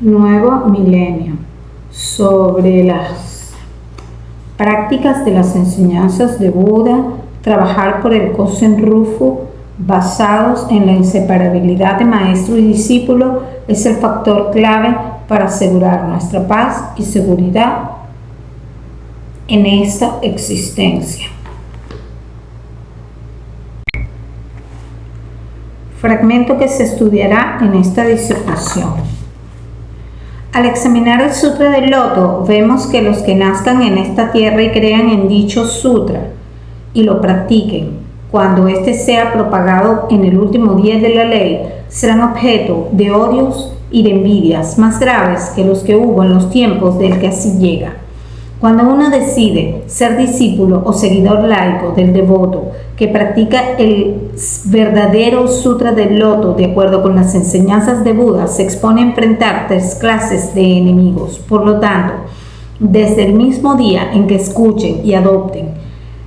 nuevo milenio, sobre las prácticas de las enseñanzas de Buda, trabajar por el Kosen Rufu, basados en la inseparabilidad de maestro y discípulo, es el factor clave para asegurar nuestra paz y seguridad en esta existencia. Fragmento que se estudiará en esta disertación. Al examinar el Sutra del Loto, vemos que los que nazcan en esta tierra y crean en dicho sutra y lo practiquen, cuando éste sea propagado en el último día de la ley, serán objeto de odios y de envidias más graves que los que hubo en los tiempos del que así llega. Cuando uno decide ser discípulo o seguidor laico del devoto que practica el verdadero Sutra del Loto de acuerdo con las enseñanzas de Buda, se expone a enfrentar tres clases de enemigos. Por lo tanto, desde el mismo día en que escuchen y adopten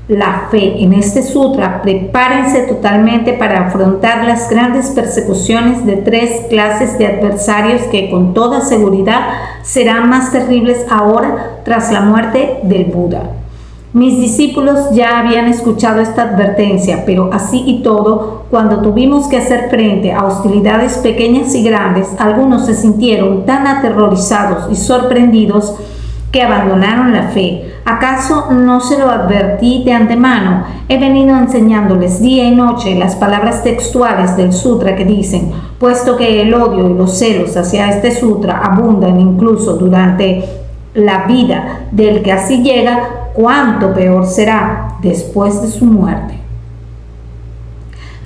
la fe en este sutra, prepárense totalmente para afrontar las grandes persecuciones de tres clases de adversarios que con toda seguridad serán más terribles ahora tras la muerte del Buda. Mis discípulos ya habían escuchado esta advertencia, pero así y todo, cuando tuvimos que hacer frente a hostilidades pequeñas y grandes, algunos se sintieron tan aterrorizados y sorprendidos que abandonaron la fe. ¿Acaso no se lo advertí de antemano? He venido enseñándoles día y noche las palabras textuales del sutra que dicen: puesto que el odio y los celos hacia este sutra abundan incluso durante la vida del que así llega, cuánto peor será después de su muerte.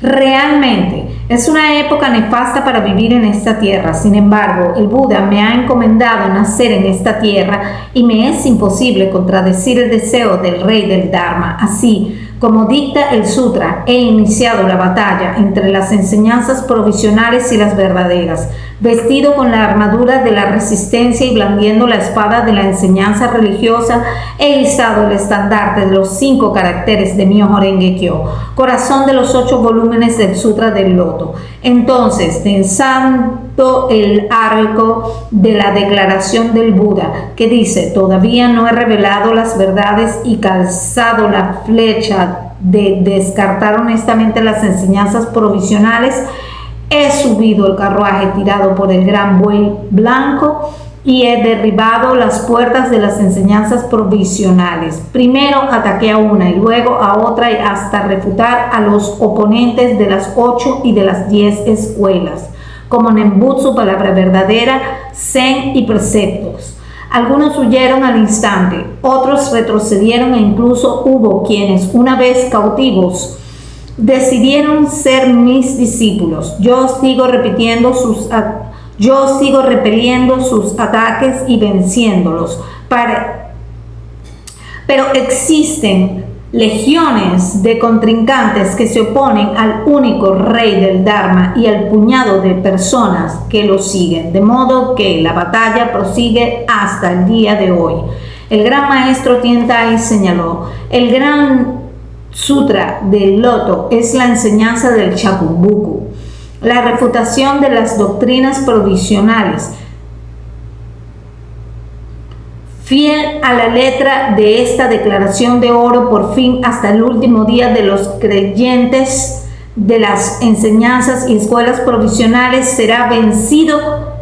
Realmente es una época nefasta para vivir en esta tierra. Sin embargo, el Buda me ha encomendado nacer en esta tierra y me es imposible contradecir el deseo del rey del Dharma. Así como dicta el sutra, he iniciado la batalla entre las enseñanzas provisionales y las verdaderas, vestido con la armadura de la resistencia y blandiendo la espada de la enseñanza religiosa, he izado el estandarte de los 5 caracteres de Myoho Renge Kyo, corazón de los 8 volúmenes del Sutra del Loto. Entonces, tensando el arco de la declaración del Buda, que dice: todavía no he revelado las verdades, y calzado la flecha de descartar honestamente las enseñanzas provisionales, he subido el carruaje tirado por el gran buey blanco y he derribado las puertas de las enseñanzas provisionales. Primero ataqué a una y luego a otra, y hasta refutar a los oponentes de las 8 y de las 10 escuelas, como Nembutsu, palabra verdadera, Zen y preceptos. Algunos huyeron al instante, otros retrocedieron e incluso hubo quienes, una vez cautivos, decidieron ser mis discípulos. Yo sigo repeliendo sus ataques y venciéndolos. Pero existen legiones de contrincantes que se oponen al único rey del Dharma y al puñado de personas que lo siguen, de modo que la batalla prosigue hasta el día de hoy. El gran maestro Tiantai señaló: el gran Sutra del Loto es la enseñanza del Shakyamuni, la refutación de las doctrinas provisionales. Fiel a la letra de esta declaración de oro, por fin hasta el último día de los creyentes de las enseñanzas y escuelas provisionales será vencido.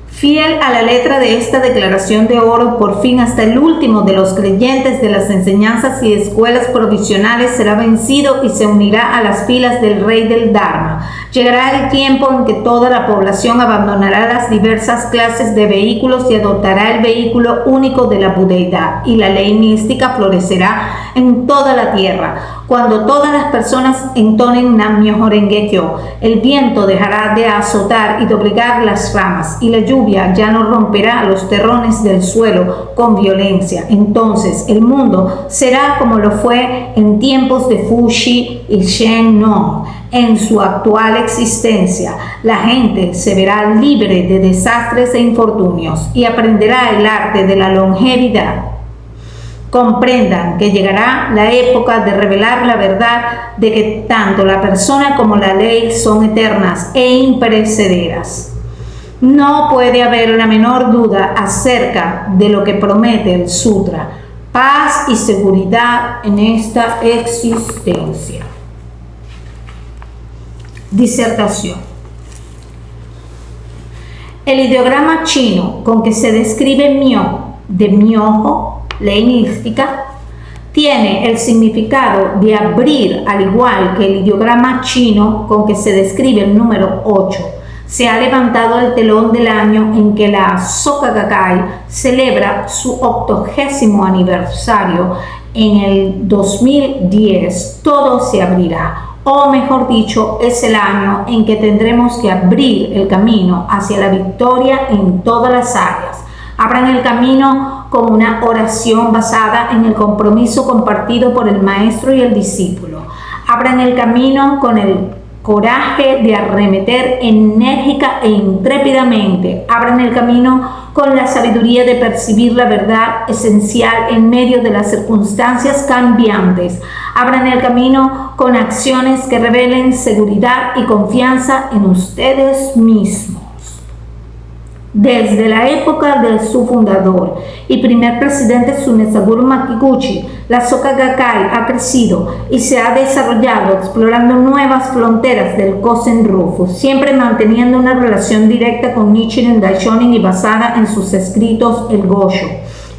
Fiel a la letra de esta declaración de oro, por fin hasta el último de los creyentes de las enseñanzas y escuelas provisionales será vencido y se unirá a las filas del rey del Dharma. Llegará el tiempo en que toda la población abandonará las diversas clases de vehículos y adoptará el vehículo único de la budeidad, y la ley mística florecerá en toda la tierra. Cuando todas las personas entonen Nam Myoho Renge Kyo, el viento dejará de azotar y doblegar las ramas, y la lluvia ya no romperá los terrones del suelo con violencia. Entonces el mundo será como lo fue en tiempos de Fuxi y Shen Nong. En su actual existencia, la gente se verá libre de desastres e infortunios y aprenderá el arte de la longevidad. Comprendan que llegará la época de revelar la verdad de que tanto la persona como la ley son eternas e imperecederas. No puede haber la menor duda acerca de lo que promete el Sutra: paz y seguridad en esta existencia. Disertación. El ideograma chino con que se describe Myo, de miojo, ley mística, tiene el significado de abrir, al igual que el ideograma chino con que se describe el número 8. Se ha levantado el telón del año en que la Soka Gakkai celebra su 80º aniversario. En el 2010 todo se abrirá, o mejor dicho, es el año en que tendremos que abrir el camino hacia la victoria en todas las áreas. Abran el camino con una oración basada en el compromiso compartido por el maestro y el discípulo. Abran el camino con el coraje de arremeter enérgica e intrépidamente. Abran el camino con la sabiduría de percibir la verdad esencial en medio de las circunstancias cambiantes. Abran el camino con acciones que revelen seguridad y confianza en ustedes mismos. Desde la época de su fundador y primer presidente Tsunesaguro Makiguchi, la Soka Gakkai ha crecido y se ha desarrollado explorando nuevas fronteras del Kosen Rufu, siempre manteniendo una relación directa con Nichiren Daishonin y basada en sus escritos, el Gosho.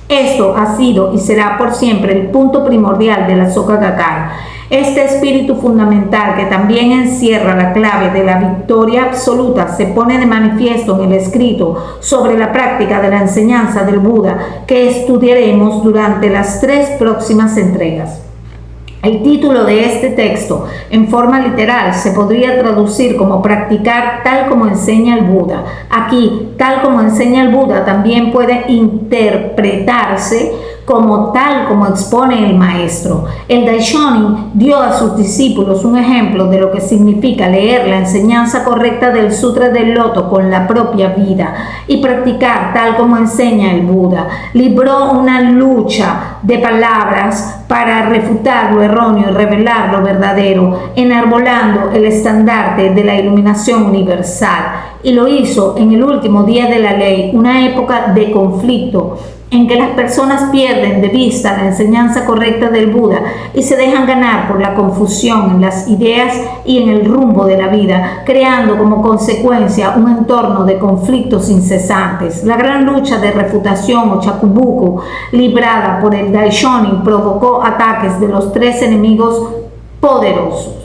Esto ha sido y será por siempre el punto primordial de la Soka Gakkai. Este espíritu fundamental, que también encierra la clave de la victoria absoluta, se pone de manifiesto en el escrito sobre la práctica de la enseñanza del Buda, que estudiaremos durante las 3 próximas entregas. El título de este texto, en forma literal, se podría traducir como practicar tal como enseña el Buda. Aquí, tal como enseña el Buda, también puede interpretarse como tal como expone el maestro. El Daishonin dio a sus discípulos un ejemplo de lo que significa leer la enseñanza correcta del Sutra del Loto con la propia vida y practicar tal como enseña el Buda. Libró una lucha de palabras para refutar lo erróneo y revelar lo verdadero, enarbolando el estandarte de la iluminación universal. Y lo hizo en el último día de la ley, una época de conflicto en que las personas pierden de vista la enseñanza correcta del Buda y se dejan ganar por la confusión en las ideas y en el rumbo de la vida, creando como consecuencia un entorno de conflictos incesantes. La gran lucha de refutación o chakubuku librada por el Daishonin provocó ataques de los 3 enemigos poderosos.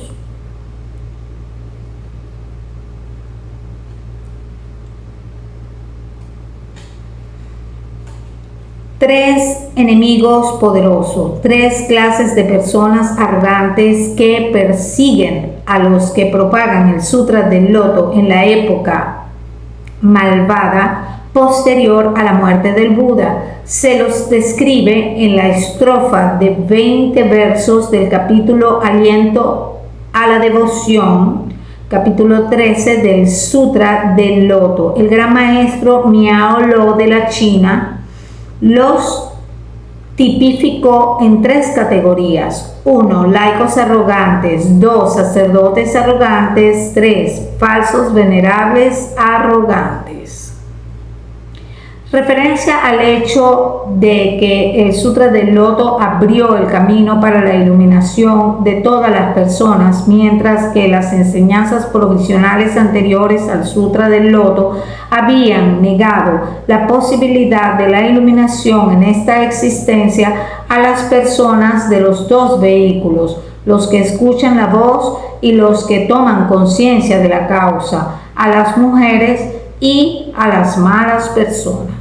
Tres enemigos poderosos, 3 clases de personas arrogantes que persiguen a los que propagan el Sutra del Loto en la época malvada posterior a la muerte del Buda. Se los describe en la estrofa de 20 versos del capítulo Aliento a la Devoción, capítulo 13 del Sutra del Loto. El gran maestro Miao Lo de la China los tipificó en 3 categorías: 1, laicos arrogantes; 2, sacerdotes arrogantes; 3, falsos venerables arrogantes. Referencia al hecho de que el Sutra del Loto abrió el camino para la iluminación de todas las personas, mientras que las enseñanzas provisionales anteriores al Sutra del Loto habían negado la posibilidad de la iluminación en esta existencia a las personas de los 2 vehículos, los que escuchan la voz y los que toman conciencia de la causa, a las mujeres y a las malas personas.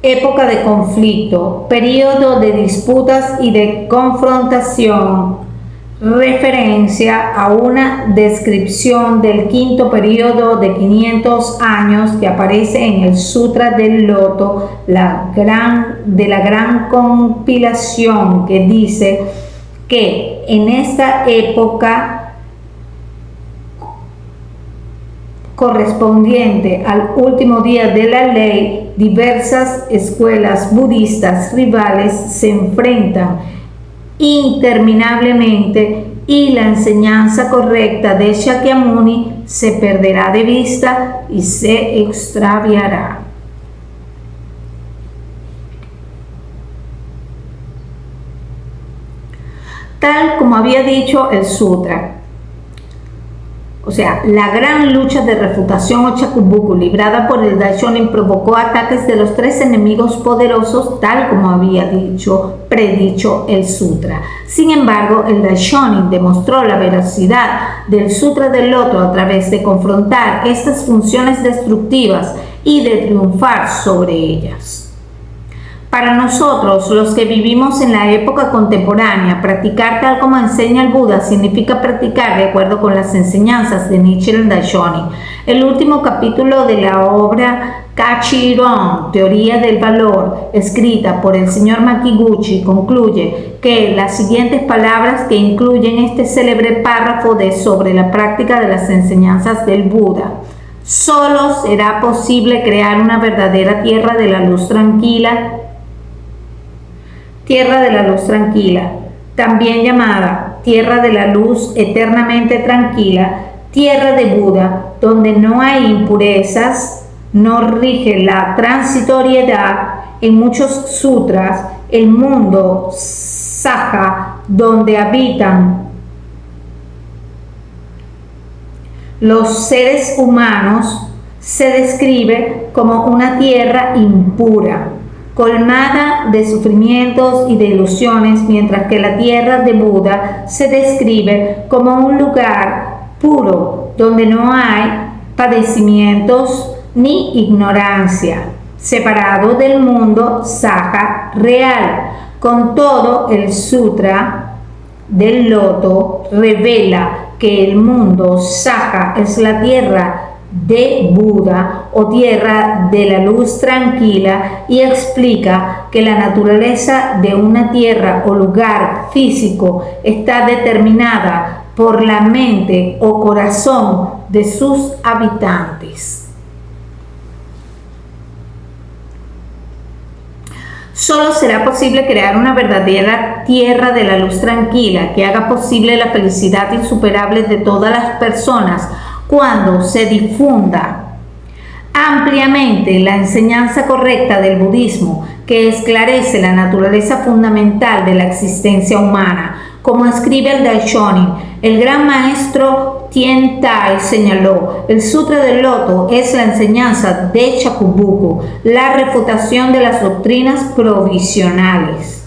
Época de conflicto, periodo de disputas y de confrontación, referencia a una descripción del 5.º periodo de 500 años que aparece en el Sutra del Loto, de la gran compilación, que dice que en esta época correspondiente al último día de la ley, diversas escuelas budistas rivales se enfrentan interminablemente y la enseñanza correcta de Shakyamuni se perderá de vista y se extraviará. Tal como había dicho el sutra, o sea, la gran lucha de refutación o Shakubuku librada por el Daishonin provocó ataques de los tres enemigos poderosos, tal como había predicho el sutra. Sin embargo, el Daishonin demostró la veracidad del Sutra del Loto a través de confrontar estas funciones destructivas y de triunfar sobre ellas. Para nosotros, los que vivimos en la época contemporánea, practicar tal como enseña el Buda significa practicar de acuerdo con las enseñanzas de Nichiren Daishonin. El último capítulo de la obra Kachiron, Teoría del Valor, escrita por el señor Makiguchi, concluye que las siguientes palabras que incluyen este célebre párrafo sobre la práctica de las enseñanzas del Buda. Solo será posible crear una verdadera tierra de la luz tranquila, también llamada tierra de la luz eternamente tranquila, tierra de Buda, donde no hay impurezas, no rige la transitoriedad. En muchos sutras, el mundo Saja, donde habitan los seres humanos, se describe como una tierra impura, colmada de sufrimientos y de ilusiones, mientras que la tierra de Buda se describe como un lugar puro, donde no hay padecimientos ni ignorancia, separado del mundo Saja real. Con todo, el Sutra del Loto revela que el mundo Saja es la tierra de Buda o tierra de la luz tranquila y explica que la naturaleza de una tierra o lugar físico está determinada por la mente o corazón de sus habitantes. Solo será posible crear una verdadera tierra de la luz tranquila que haga posible la felicidad insuperable de todas las personas cuando se difunda ampliamente la enseñanza correcta del budismo, que esclarece la naturaleza fundamental de la existencia humana. Como escribe el Daishonin, el gran maestro Tiantai señaló, el Sutra del Loto es la enseñanza de Shakubuku, la refutación de las doctrinas provisionales.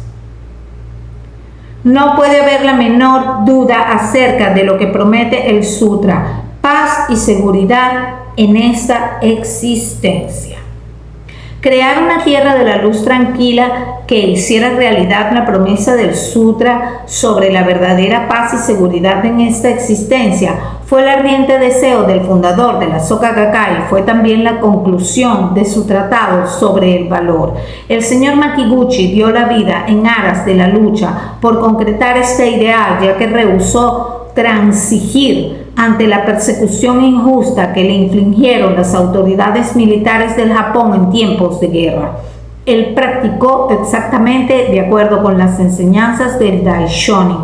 No puede haber la menor duda acerca de lo que promete el Sutra: paz y seguridad en esta existencia. Crear una tierra de la luz tranquila que hiciera realidad la promesa del Sutra sobre la verdadera paz y seguridad en esta existencia fue el ardiente deseo del fundador de la Soka Gakkai y fue también la conclusión de su tratado sobre el valor. El señor Makiguchi dio la vida en aras de la lucha por concretar este ideal, ya que rehusó transigir ante la persecución injusta que le infligieron las autoridades militares del Japón en tiempos de guerra. Él practicó exactamente de acuerdo con las enseñanzas del Daishonin.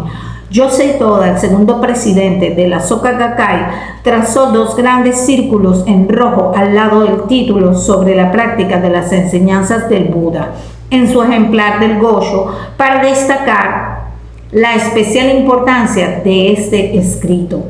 Yosei Toda, el segundo presidente de la Soka Gakkai, trazó dos grandes círculos en rojo al lado del título sobre la práctica de las enseñanzas del Buda en su ejemplar del Gosho para destacar la especial importancia de este escrito.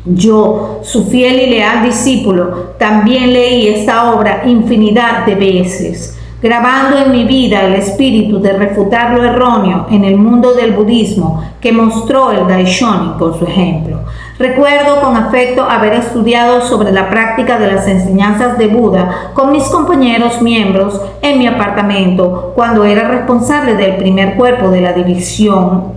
Yo, su fiel y leal discípulo, también leí esta obra infinidad de veces, grabando en mi vida el espíritu de refutar lo erróneo en el mundo del budismo que mostró el Daishonin con su ejemplo. Recuerdo con afecto haber estudiado sobre la práctica de las enseñanzas de Buda con mis compañeros miembros en mi apartamento cuando era responsable del primer cuerpo de la división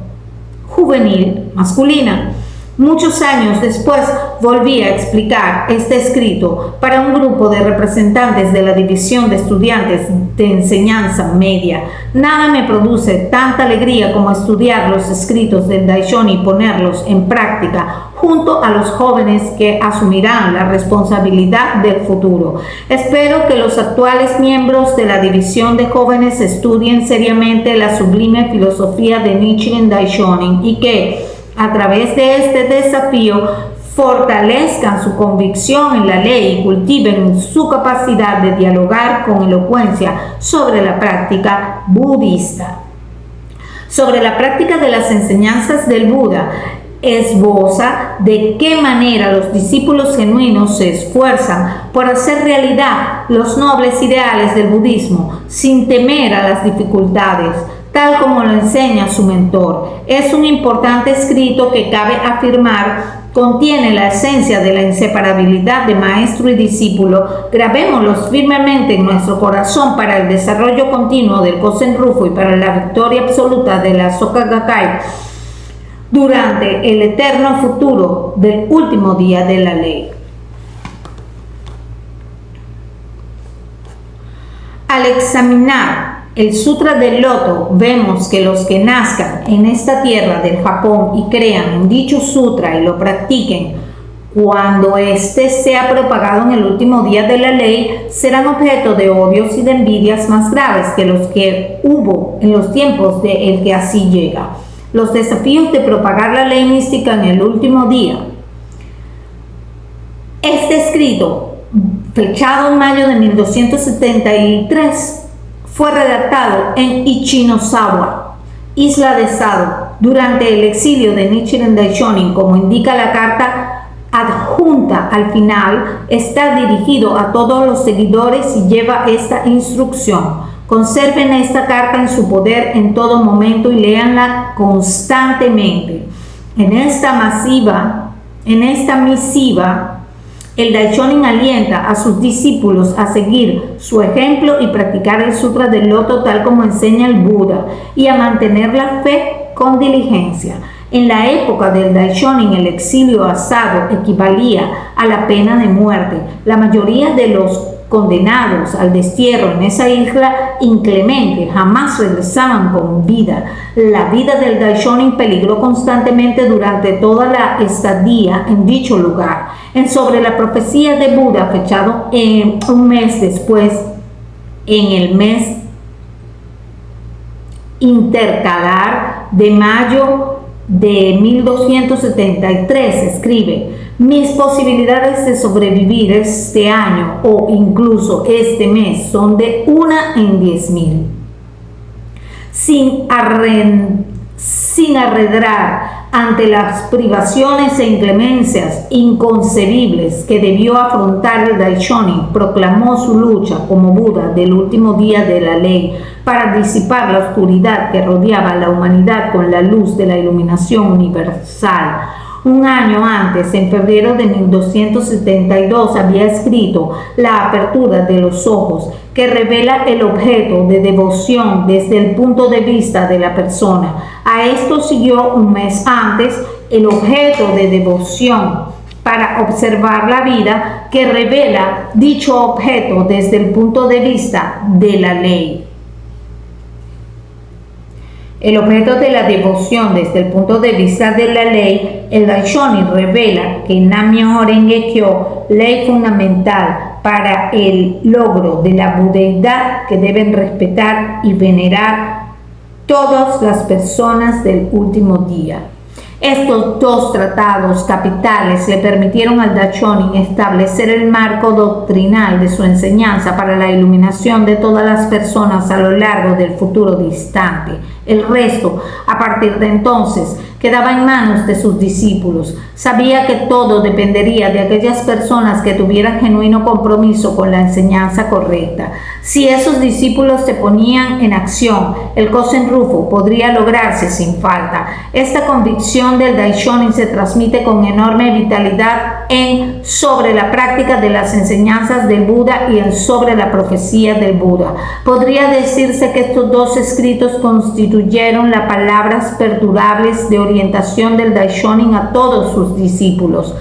juvenil masculina. Muchos años después volví a explicar este escrito para un grupo de representantes de la División de Estudiantes de Enseñanza Media. Nada me produce tanta alegría como estudiar los escritos del Daishonin y ponerlos en práctica junto a los jóvenes que asumirán la responsabilidad del futuro. Espero que los actuales miembros de la División de Jóvenes estudien seriamente la sublime filosofía de Nichiren Daishonin y que, a través de este desafío, fortalezcan su convicción en la ley y cultiven su capacidad de dialogar con elocuencia sobre la práctica budista. Sobre la práctica de las enseñanzas del Buda, esboza de qué manera los discípulos genuinos se esfuerzan por hacer realidad los nobles ideales del budismo sin temer a las dificultades, tal como lo enseña su mentor. Es un importante escrito que, cabe afirmar, contiene la esencia de la inseparabilidad de maestro y discípulo. Grabémoslos firmemente en nuestro corazón para el desarrollo continuo del Kosen Rufu y para la victoria absoluta de la Soka Gakkai durante el eterno futuro del último día de la ley. Al examinar el Sutra del Loto, vemos que los que nazcan en esta tierra del Japón y crean en dicho sutra y lo practiquen, cuando éste sea propagado en el último día de la ley, serán objeto de odios y de envidias más graves que los que hubo en los tiempos de el que así llega. Los desafíos de propagar la ley mística en el último día. Este escrito, fechado en mayo de 1273, fue redactado en Ichinozawa, isla de Sado, durante el exilio de Nichiren Daishonin. Como indica la carta adjunta al final, está dirigido a todos los seguidores y lleva esta instrucción: conserven esta carta en su poder en todo momento y léanla constantemente. En esta misiva, el Daishonin alienta a sus discípulos a seguir su ejemplo y practicar el Sutra del Loto tal como enseña el Buda, y a mantener la fe con diligencia. En la época del Daishonin, el exilio asado equivalía a la pena de muerte. La mayoría de los condenados al destierro en esa isla inclemente jamás regresaban con vida. La vida del Daishonin peligró constantemente durante toda la estadía en dicho lugar. Sobre la profecía de Buda, fechado un mes después, en el mes intercalar de mayo de 1273, escribe: mis posibilidades de sobrevivir este año o incluso este mes son de 1 en 10,000. Sin arredrar ante las privaciones e inclemencias inconcebibles que debió afrontar el Daishonin, proclamó su lucha como Buda del último día de la ley para disipar la oscuridad que rodeaba a la humanidad con la luz de la iluminación universal. Un año antes, en febrero de 1272, había escrito La apertura de los ojos, que revela el objeto de devoción desde el punto de vista de la persona. A esto siguió un mes antes el objeto de devoción para observar la vida, que revela dicho objeto desde el punto de vista de la ley. El objeto de la devoción desde el punto de vista de la ley, el Daishonin revela que Nam-myoho Renge-kyo, ley fundamental para el logro de la budeidad que deben respetar y venerar todas las personas del último día. Estos dos tratados capitales le permitieron al Daishonin establecer el marco doctrinal de su enseñanza para la iluminación de todas las personas a lo largo del futuro distante. El resto, a partir de entonces, quedaba en manos de sus discípulos. Sabía que todo dependería de aquellas personas que tuvieran genuino compromiso con la enseñanza correcta. Si esos discípulos se ponían en acción, el Kosen Rufu podría lograrse sin falta. Esta convicción del Daishonin se transmite con enorme vitalidad sobre la práctica de las enseñanzas del Buda y sobre la profecía del Buda. Podría decirse que estos dos escritos constituyeron las palabras perdurables de orientación del Daishonin a todos sus discípulos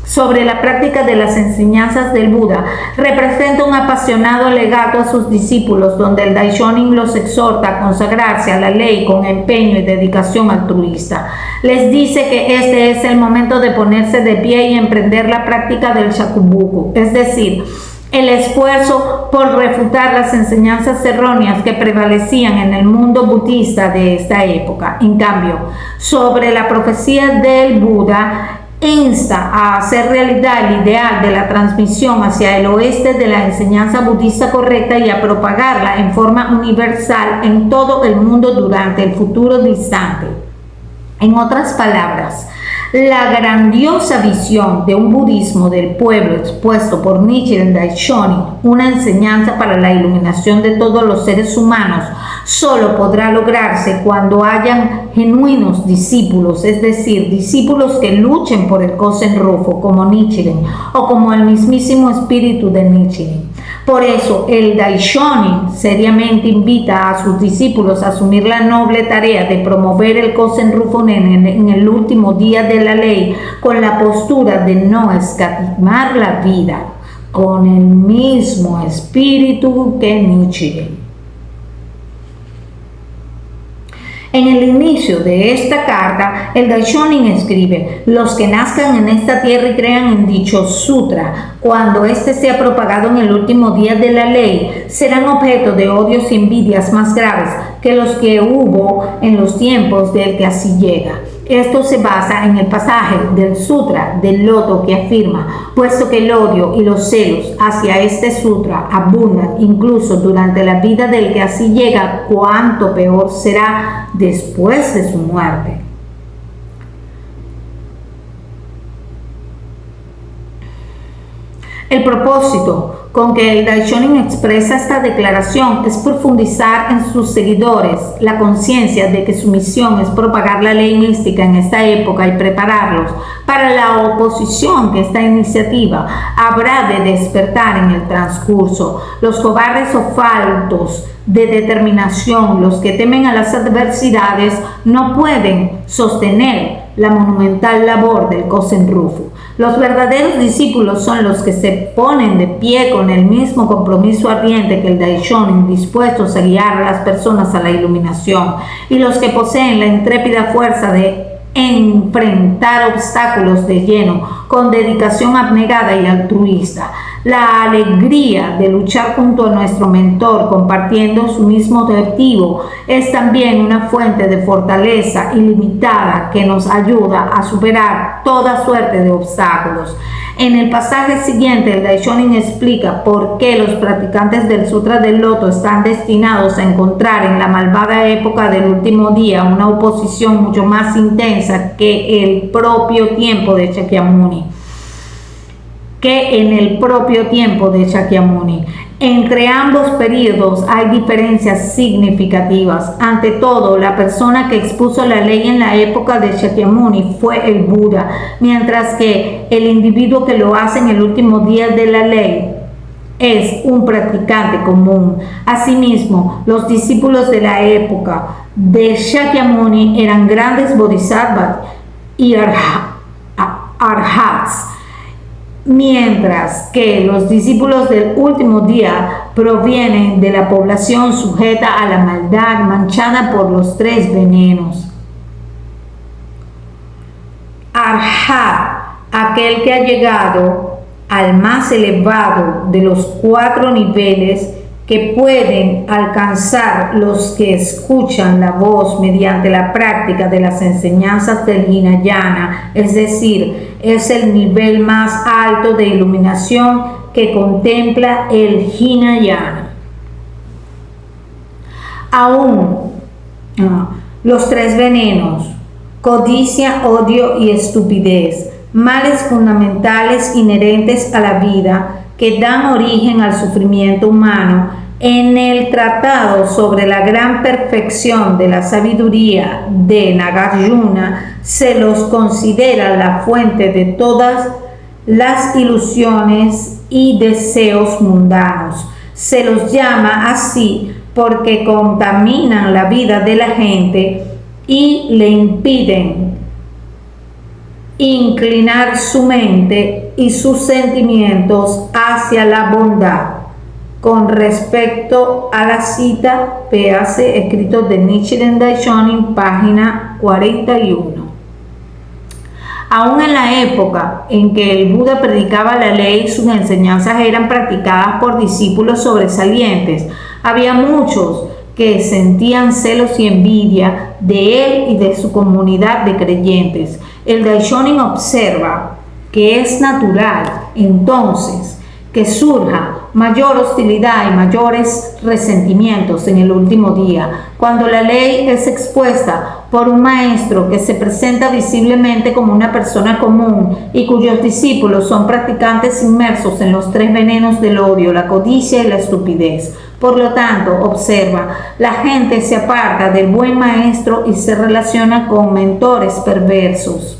sobre la práctica de las enseñanzas del Buda, representa un apasionado legato a sus discípulos, donde el Daishonin los exhorta a consagrarse a la ley con empeño y dedicación altruista. Les dice que este es el momento de ponerse de pie y emprender la práctica del Shakubuku, es decir, el esfuerzo por refutar las enseñanzas erróneas que prevalecían en el mundo budista de esta época. En cambio, sobre la profecía del Buda, insta a hacer realidad el ideal de la transmisión hacia el oeste de la enseñanza budista correcta y a propagarla en forma universal en todo el mundo durante el futuro distante. En otras palabras, la grandiosa visión de un budismo del pueblo expuesto por Nichiren Daishonin, una enseñanza para la iluminación de todos los seres humanos, solo podrá lograrse cuando hayan genuinos discípulos, es decir, discípulos que luchen por el Kosen Rufu como Nichiren o como el mismísimo espíritu de Nichiren. Por eso, el Daishonin seriamente invita a sus discípulos a asumir la noble tarea de promover el Kosen Rufu en el último día de la ley, con la postura de no escatimar la vida, con el mismo espíritu que Nichiren. En el inicio de esta carta, el Daishonin escribe: los que nazcan en esta tierra y crean en dicho sutra, cuando éste sea propagado en el último día de la ley, serán objeto de odios y envidias más graves que los que hubo en los tiempos del que así llega. Esto se basa en el pasaje del Sutra del Loto que afirma: puesto que el odio y los celos hacia este sutra abundan incluso durante la vida del que así llega, cuánto peor será después de su muerte. El propósito con que el Daishonin expresa esta declaración es profundizar en sus seguidores la conciencia de que su misión es propagar la ley mística en esta época y prepararlos para la oposición que esta iniciativa habrá de despertar en el transcurso. Los cobardes o faltos de determinación, los que temen a las adversidades, no pueden sostener la monumental labor del Kosen Rufu. Los verdaderos discípulos son los que se ponen de pie con el mismo compromiso ardiente que el Daishonin, dispuestos a guiar a las personas a la iluminación, y los que poseen la intrépida fuerza de enfrentar obstáculos de lleno, con dedicación abnegada y altruista. La alegría de luchar junto a nuestro mentor, compartiendo su mismo objetivo, es también una fuente de fortaleza ilimitada que nos ayuda a superar toda suerte de obstáculos. En el pasaje siguiente, el Daishonin explica por qué los practicantes del Sutra del Loto están destinados a encontrar en la malvada época del último día una oposición mucho más intensa que el propio tiempo de Shakyamuni. Entre ambos periodos hay diferencias significativas. Ante todo, la persona que expuso la ley en la época de Shakyamuni fue el Buda, mientras que el individuo que lo hace en el último día de la ley es un practicante común. Asimismo, los discípulos de la época de Shakyamuni eran grandes bodhisattvas y arhats, mientras que los discípulos del último día provienen de la población sujeta a la maldad, manchada por los 3 venenos. Arhat, aquel que ha llegado al más elevado de los 4 niveles que pueden alcanzar los que escuchan la voz mediante la práctica de las enseñanzas del Hinayana, es decir, es el nivel más alto de iluminación que contempla el Hinayana. Aún los 3 venenos, codicia, odio y estupidez, males fundamentales inherentes a la vida, que dan origen al sufrimiento humano, en el tratado sobre la gran perfección de la sabiduría de Nagarjuna se los considera la fuente de todas las ilusiones y deseos mundanos. Se los llama así porque contaminan la vida de la gente y le impiden inclinar su mente y sus sentimientos hacia la bondad. Con respecto a la cita, véase escritos de Nichiren Daishonin, página 41. Aún en la época en que el Buda predicaba la ley, sus enseñanzas eran practicadas por discípulos sobresalientes. Había muchos que sentían celos y envidia de él y de su comunidad de creyentes. El Daishonin observa que es natural, entonces, que surja mayor hostilidad y mayores resentimientos en el último día, cuando la ley es expuesta por un maestro que se presenta visiblemente como una persona común y cuyos discípulos son practicantes inmersos en los tres venenos del odio, la codicia y la estupidez. Por lo tanto, observa, la gente se aparta del buen maestro y se relaciona con mentores perversos.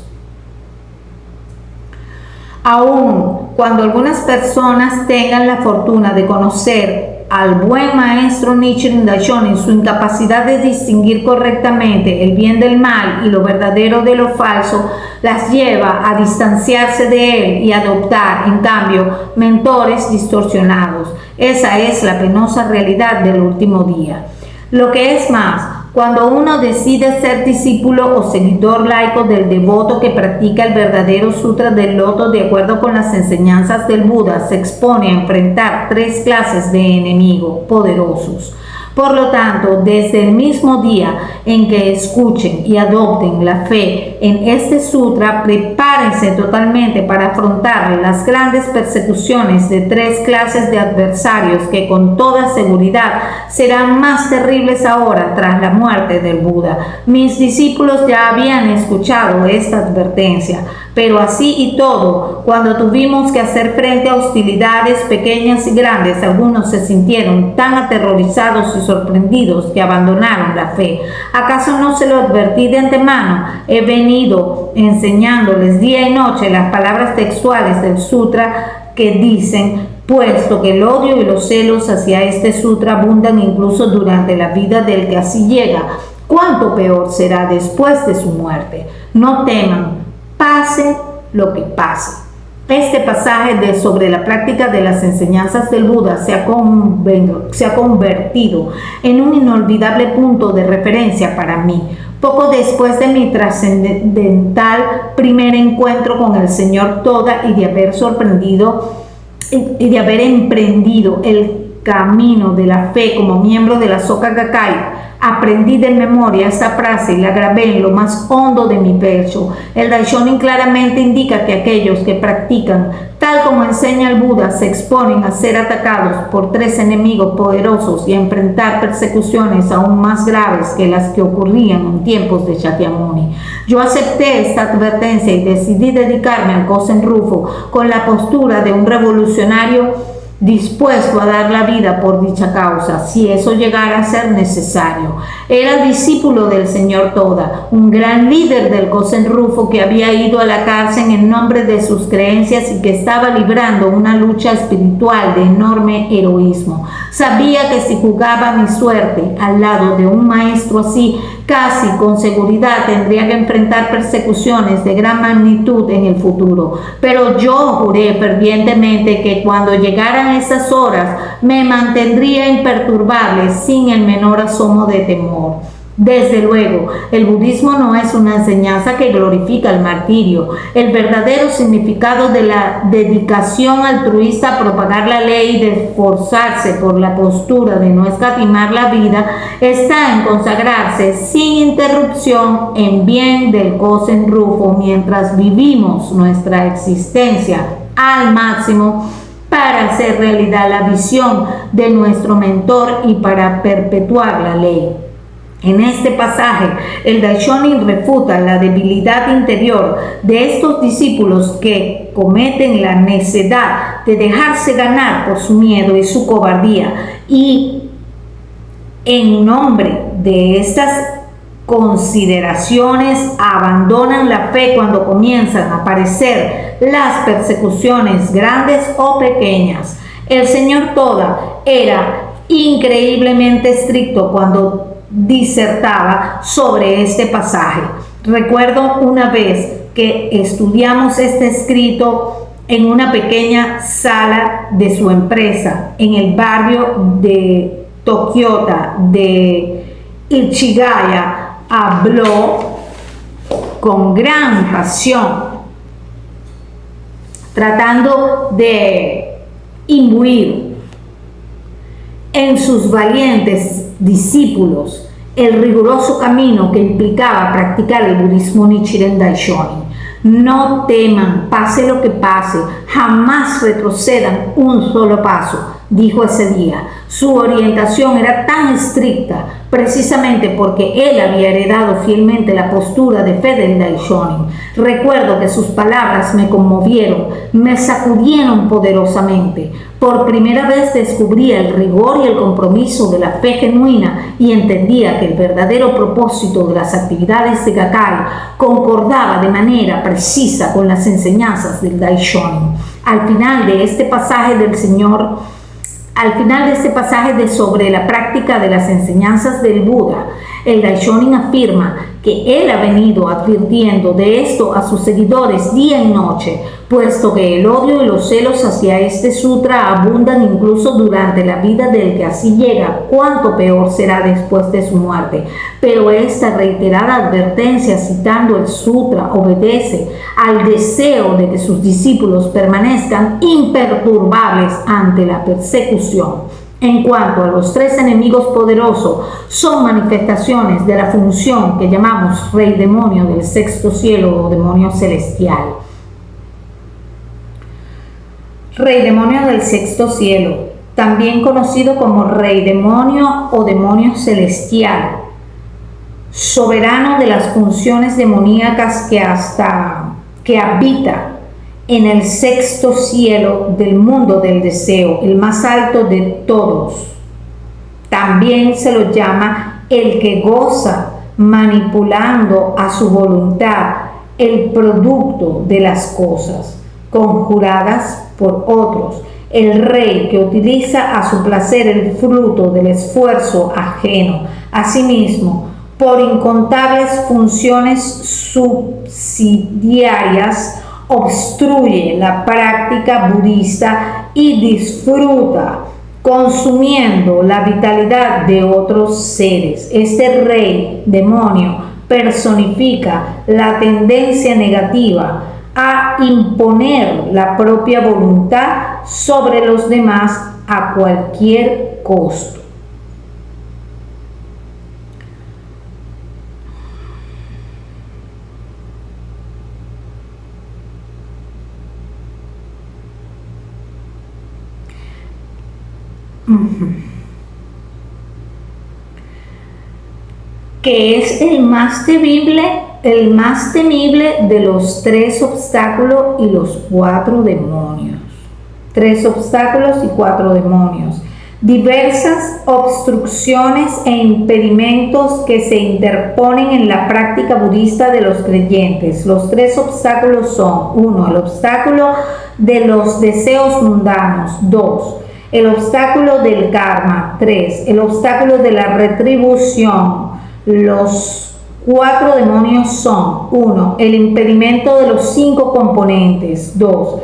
Aun cuando algunas personas tengan la fortuna de conocer al buen maestro Nichiren Daishonin, su incapacidad de distinguir correctamente el bien del mal y lo verdadero de lo falso las lleva a distanciarse de él y adoptar, en cambio, mentores distorsionados. Esa es la penosa realidad del último día. Lo que es más, cuando uno decide ser discípulo o seguidor laico del devoto que practica el verdadero sutra del loto de acuerdo con las enseñanzas del Buda, se expone a enfrentar tres clases de enemigos poderosos. Por lo tanto, desde el mismo día en que escuchen y adopten la fe en este sutra, prepárense totalmente para afrontar las grandes persecuciones de tres clases de adversarios que con toda seguridad serán más terribles ahora tras la muerte del Buda. Mis discípulos ya habían escuchado esta advertencia, pero así y todo, cuando tuvimos que hacer frente a hostilidades pequeñas y grandes, algunos se sintieron tan aterrorizados y sorprendidos que abandonaron la fe. ¿Acaso no se lo advertí de antemano? He venido enseñándoles día y noche las palabras textuales del sutra que dicen: puesto que el odio y los celos hacia este sutra abundan incluso durante la vida del que así llega, ¿cuánto peor será después de su muerte? No teman, pase lo que pase. Este pasaje sobre la práctica de las enseñanzas del Buda se ha convertido en un inolvidable punto de referencia para mí. Poco después de mi trascendental primer encuentro con el Señor Toda y de haber emprendido el camino de la fe como miembro de la Soka Gakkai, aprendí de memoria esta frase y la grabé en lo más hondo de mi pecho. El Daishonin claramente indica que aquellos que practican tal como enseña el Buda se exponen a ser atacados por tres enemigos poderosos y a enfrentar persecuciones aún más graves que las que ocurrían en tiempos de Shakyamuni. Yo acepté esta advertencia y decidí dedicarme al Kosen Rufo con la postura de un revolucionario dispuesto a dar la vida por dicha causa, si eso llegara a ser necesario. Era discípulo del Señor Toda, un gran líder del Kosen Rufo que había ido a la cárcel en nombre de sus creencias y que estaba librando una lucha espiritual de enorme heroísmo. Sabía que si jugaba mi suerte al lado de un maestro así, casi con seguridad tendría que enfrentar persecuciones de gran magnitud en el futuro. Pero yo juré fervientemente que cuando llegaran esas horas me mantendría imperturbable sin el menor asomo de temor. Desde luego, el budismo no es una enseñanza que glorifica el martirio. El verdadero significado de la dedicación altruista a propagar la ley y de esforzarse por la postura de no escatimar la vida está en consagrarse sin interrupción en bien del Kosen Rufo mientras vivimos nuestra existencia al máximo para hacer realidad la visión de nuestro mentor y para perpetuar la ley. En este pasaje, el Daishonin refuta la debilidad interior de estos discípulos que cometen la necedad de dejarse ganar por su miedo y su cobardía, y en nombre de estas consideraciones abandonan la fe cuando comienzan a aparecer las persecuciones grandes o pequeñas. El Señor Toda era increíblemente estricto cuando disertaba sobre este pasaje. Recuerdo una vez que estudiamos este escrito en una pequeña sala de su empresa en el barrio de Tokiota de Ichigaya. Habló con gran pasión, tratando de imbuir en sus valientes discípulos el riguroso camino que implicaba practicar el budismo Nichiren Daishonin. No teman, pase lo que pase, jamás retrocedan un solo paso, dijo ese día. Su orientación era tan estricta precisamente porque él había heredado fielmente la postura de fe del Daishonin. Recuerdo que sus palabras me conmovieron, me sacudieron poderosamente. Por primera vez descubría el rigor y el compromiso de la fe genuina y entendía que el verdadero propósito de las actividades de Gakkai concordaba de manera precisa con las enseñanzas del Daishonin. Al final de este pasaje sobre la práctica de las enseñanzas del Buda, el Daishonin afirma que él ha venido advirtiendo de esto a sus seguidores día y noche, puesto que el odio y los celos hacia este sutra abundan incluso durante la vida del que así llega, cuánto peor será después de su muerte. Pero esta reiterada advertencia citando el sutra obedece al deseo de que sus discípulos permanezcan imperturbables ante la persecución. En cuanto a los tres enemigos poderosos, son manifestaciones de la función que llamamos rey demonio del sexto cielo o demonio celestial. Rey demonio del sexto cielo, también conocido como rey demonio o demonio celestial, soberano de las funciones demoníacas que habita en el sexto cielo del mundo del deseo, el más alto de todos. También se lo llama el que goza manipulando a su voluntad el producto de las cosas conjuradas por otros, el rey que utiliza a su placer el fruto del esfuerzo ajeno. Asimismo, por incontables funciones subsidiarias, obstruye la práctica budista y disfruta consumiendo la vitalidad de otros seres. Este rey demonio personifica la tendencia negativa a imponer la propia voluntad sobre los demás a cualquier costo. Que es el más temible de los tres obstáculos y los cuatro demonios. Tres obstáculos y cuatro demonios. Diversas obstrucciones e impedimentos que se interponen en la práctica budista de los creyentes. Los tres obstáculos son: 1. El obstáculo de los deseos mundanos. 2. El obstáculo del karma. 3. El obstáculo de la retribución. Los cuatro demonios son: 1. El impedimento de los 5 componentes. 2.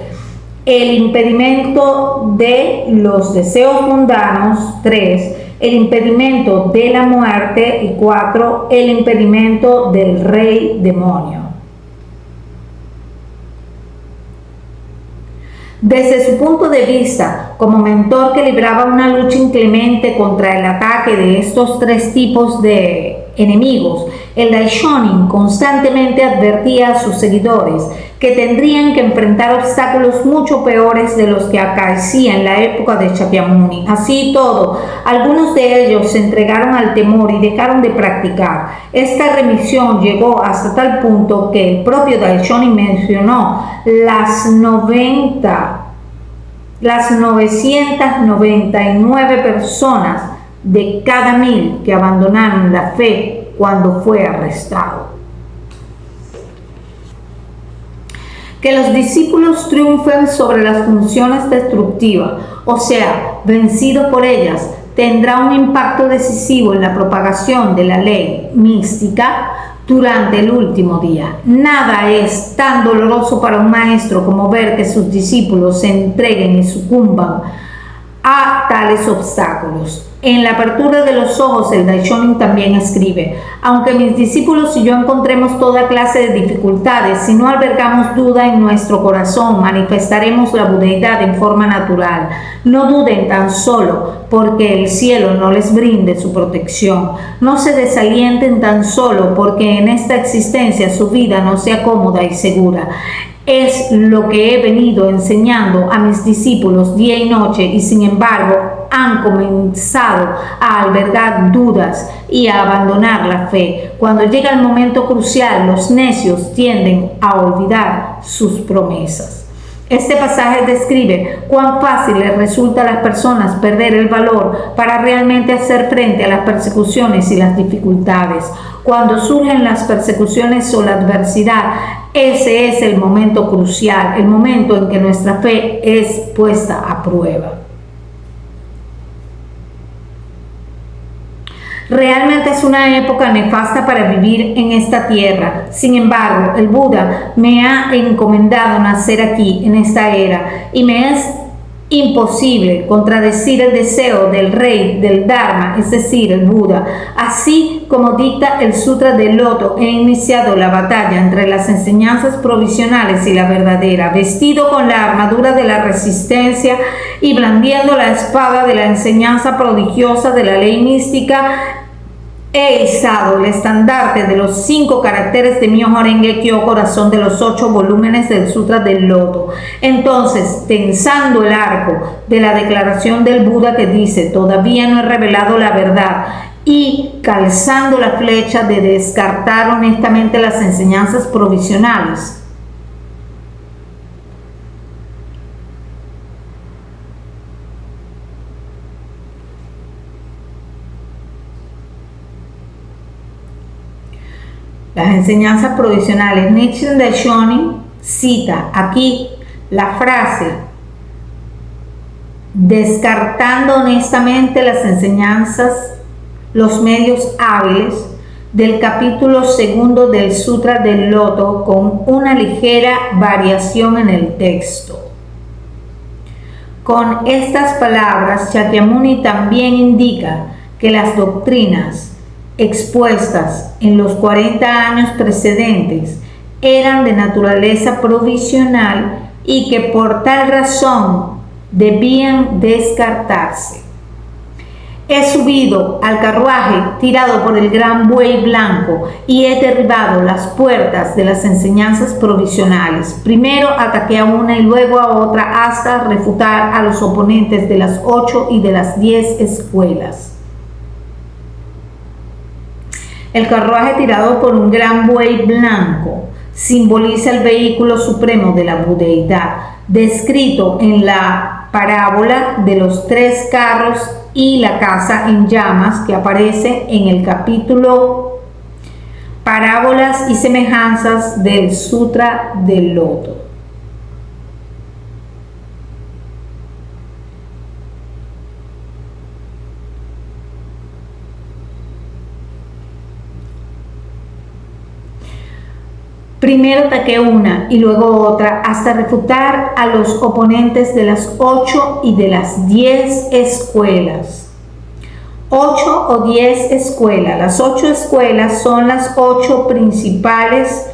El impedimento de los deseos mundanos. 3. El impedimento de la muerte. Y 4. El impedimento del rey demonio. Desde su punto de vista, como mentor que libraba una lucha inclemente contra el ataque de estos tres tipos de enemigos, el Daishonin constantemente advertía a sus seguidores que tendrían que enfrentar obstáculos mucho peores de los que acaecía en la época de Shakyamuni. Así y todo, algunos de ellos se entregaron al temor y dejaron de practicar. Esta remisión llegó hasta tal punto que el propio Daishonin mencionó las 999 personas de cada 1000 que abandonaron la fe cuando fue arrestado. Que los discípulos triunfen sobre las funciones destructivas, o sea, vencidos por ellas, tendrá un impacto decisivo en la propagación de la ley mística durante el último día. Nada es tan doloroso para un maestro como ver que sus discípulos se entreguen y sucumban a tales obstáculos. En la apertura de los ojos, el Daishonin también escribe: aunque mis discípulos y yo encontremos toda clase de dificultades, si no albergamos duda en nuestro corazón, manifestaremos la budeidad en forma natural. No duden tan solo porque el cielo no les brinde su protección. No se desalienten tan solo porque en esta existencia su vida no sea cómoda y segura. Es lo que he venido enseñando a mis discípulos día y noche, y sin embargo han comenzado a albergar dudas y a abandonar la fe. Cuando llega el momento crucial, los necios tienden a olvidar sus promesas. Este pasaje describe cuán fácil les resulta a las personas perder el valor para realmente hacer frente a las persecuciones y las dificultades. Cuando surgen las persecuciones o la adversidad, ese es el momento crucial, el momento en que nuestra fe es puesta a prueba. Realmente es una época nefasta para vivir en esta tierra. Sin embargo, el Buda me ha encomendado nacer aquí, en esta era, y me es imposible contradecir el deseo del rey del Dharma, es decir, el Buda. Así como dicta el Sutra del Loto, he iniciado la batalla entre las enseñanzas provisionales y la verdadera, vestido con la armadura de la resistencia y blandiendo la espada de la enseñanza prodigiosa de la ley mística. He izado el estandarte de los 5 caracteres de Myoho Renge Kyo, corazón de los 8 volúmenes del Sutra del Loto. Entonces, tensando el arco de la declaración del Buda que dice: todavía no he revelado la verdad, y calzando la flecha de descartar honestamente las enseñanzas provisionales, Nichiren Daishonin cita aquí la frase: descartando honestamente las enseñanzas, los medios hábiles, del capítulo 2 del Sutra del Loto, con una ligera variación en el texto. Con estas palabras, Shakyamuni también indica que las doctrinas expuestas en los 40 años precedentes eran de naturaleza provisional y que por tal razón debían descartarse. He subido al carruaje tirado por el gran buey blanco y he derribado las puertas de las enseñanzas provisionales. Primero ataqué a una y luego a otra hasta refutar a los oponentes de las 8 y de las 10 escuelas. El carruaje tirado por un gran buey blanco simboliza el vehículo supremo de la budeidad, descrito en la parábola de los 3 carros y la casa en llamas, que aparece en el capítulo Parábolas y semejanzas del Sutra del Loto. Primero ataqué una y luego otra hasta refutar a los oponentes de las 8 y de las 10 escuelas. 8 o 10 escuelas. Las 8 escuelas son las 8 principales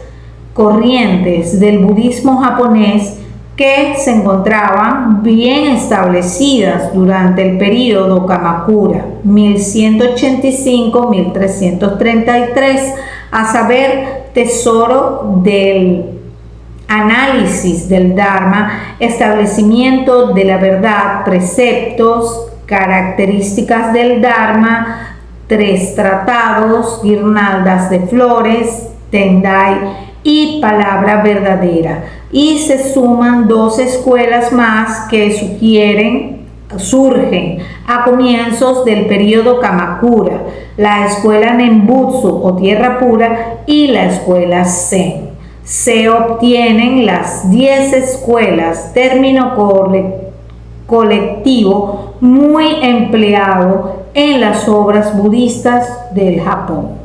corrientes del budismo japonés que se encontraban bien establecidas durante el período Kamakura, 1185-1333, a saber, tesoro del análisis del Dharma, establecimiento de la verdad, preceptos, características del Dharma, 3 tratados, guirnaldas de flores, Tendai y palabra verdadera. Y se suman 2 escuelas más que surgen a comienzos del período Kamakura: la escuela Nembutsu o tierra pura y la escuela Zen. Se obtienen las 10 escuelas, término colectivo muy empleado en las obras budistas del Japón.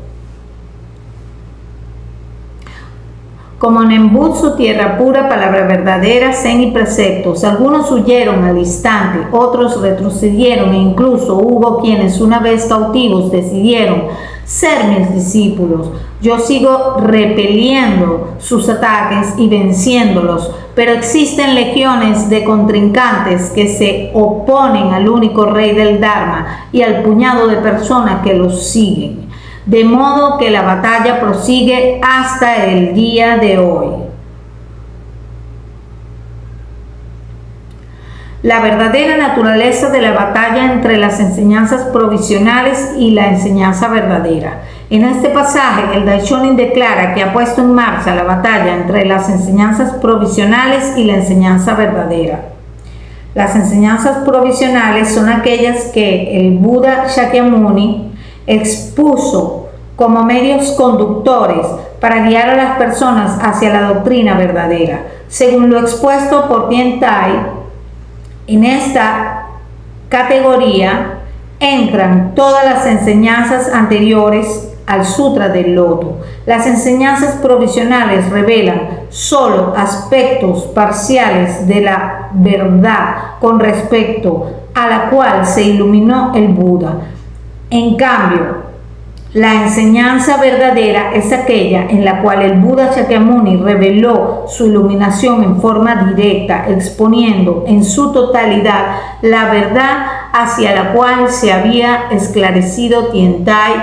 Como Nembutsu, tierra pura, palabra verdadera, zen y preceptos. Algunos huyeron al instante, otros retrocedieron e incluso hubo quienes una vez cautivos decidieron ser mis discípulos. Yo sigo repeliendo sus ataques y venciéndolos, pero existen legiones de contrincantes que se oponen al único rey del Dharma y al puñado de personas que los siguen. De modo que la batalla prosigue hasta el día de hoy. La verdadera naturaleza de la batalla entre las enseñanzas provisionales y la enseñanza verdadera. En este pasaje, el Daishonin declara que ha puesto en marcha la batalla entre las enseñanzas provisionales y la enseñanza verdadera. Las enseñanzas provisionales son aquellas que el Buda Shakyamuni expuso como medios conductores para guiar a las personas hacia la doctrina verdadera. Según lo expuesto por Tiantai, en esta categoría entran todas las enseñanzas anteriores al Sutra del Loto. Las enseñanzas provisionales revelan solo aspectos parciales de la verdad con respecto a la cual se iluminó el Buda. En cambio, la enseñanza verdadera es aquella en la cual el Buda Shakyamuni reveló su iluminación en forma directa, exponiendo en su totalidad la verdad hacia la cual se había esclarecido Tiantai.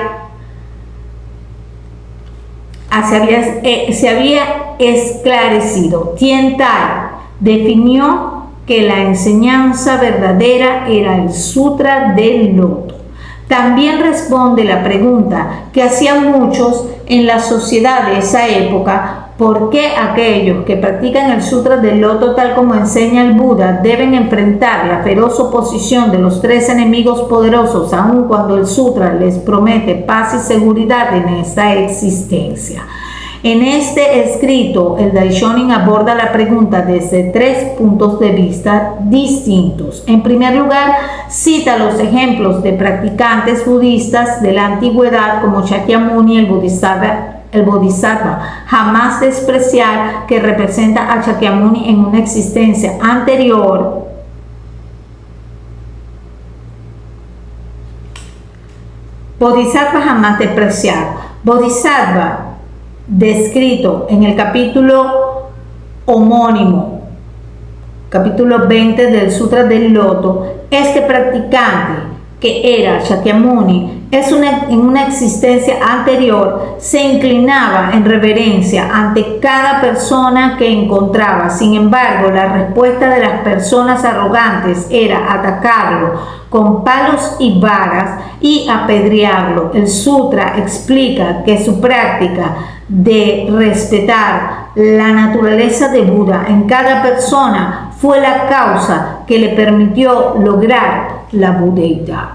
Tiantai definió que la enseñanza verdadera era el Sutra del Loto. También responde la pregunta que hacían muchos en la sociedad de esa época: ¿por qué aquellos que practican el Sutra del Loto tal como enseña el Buda deben enfrentar la feroz oposición de los tres enemigos poderosos, aun cuando el Sutra les promete paz y seguridad en esta existencia? En este escrito, el Daishonin aborda la pregunta desde tres puntos de vista distintos. En primer lugar, cita los ejemplos de practicantes budistas de la antigüedad como Shakyamuni, el Bodhisattva, jamás despreciar, que representa a Shakyamuni en una existencia anterior. Bodhisattva jamás despreciar. Bodhisattva, descrito en el capítulo homónimo, capítulo 20 del Sutra del Loto. Este practicante, que era Shakyamuni, en una existencia anterior, se inclinaba en reverencia ante cada persona que encontraba. Sin embargo, la respuesta de las personas arrogantes era atacarlo con palos y varas y apedrearlo. El sutra explica que su práctica de respetar la naturaleza de Buda en cada persona fue la causa que le permitió lograr la budeidad.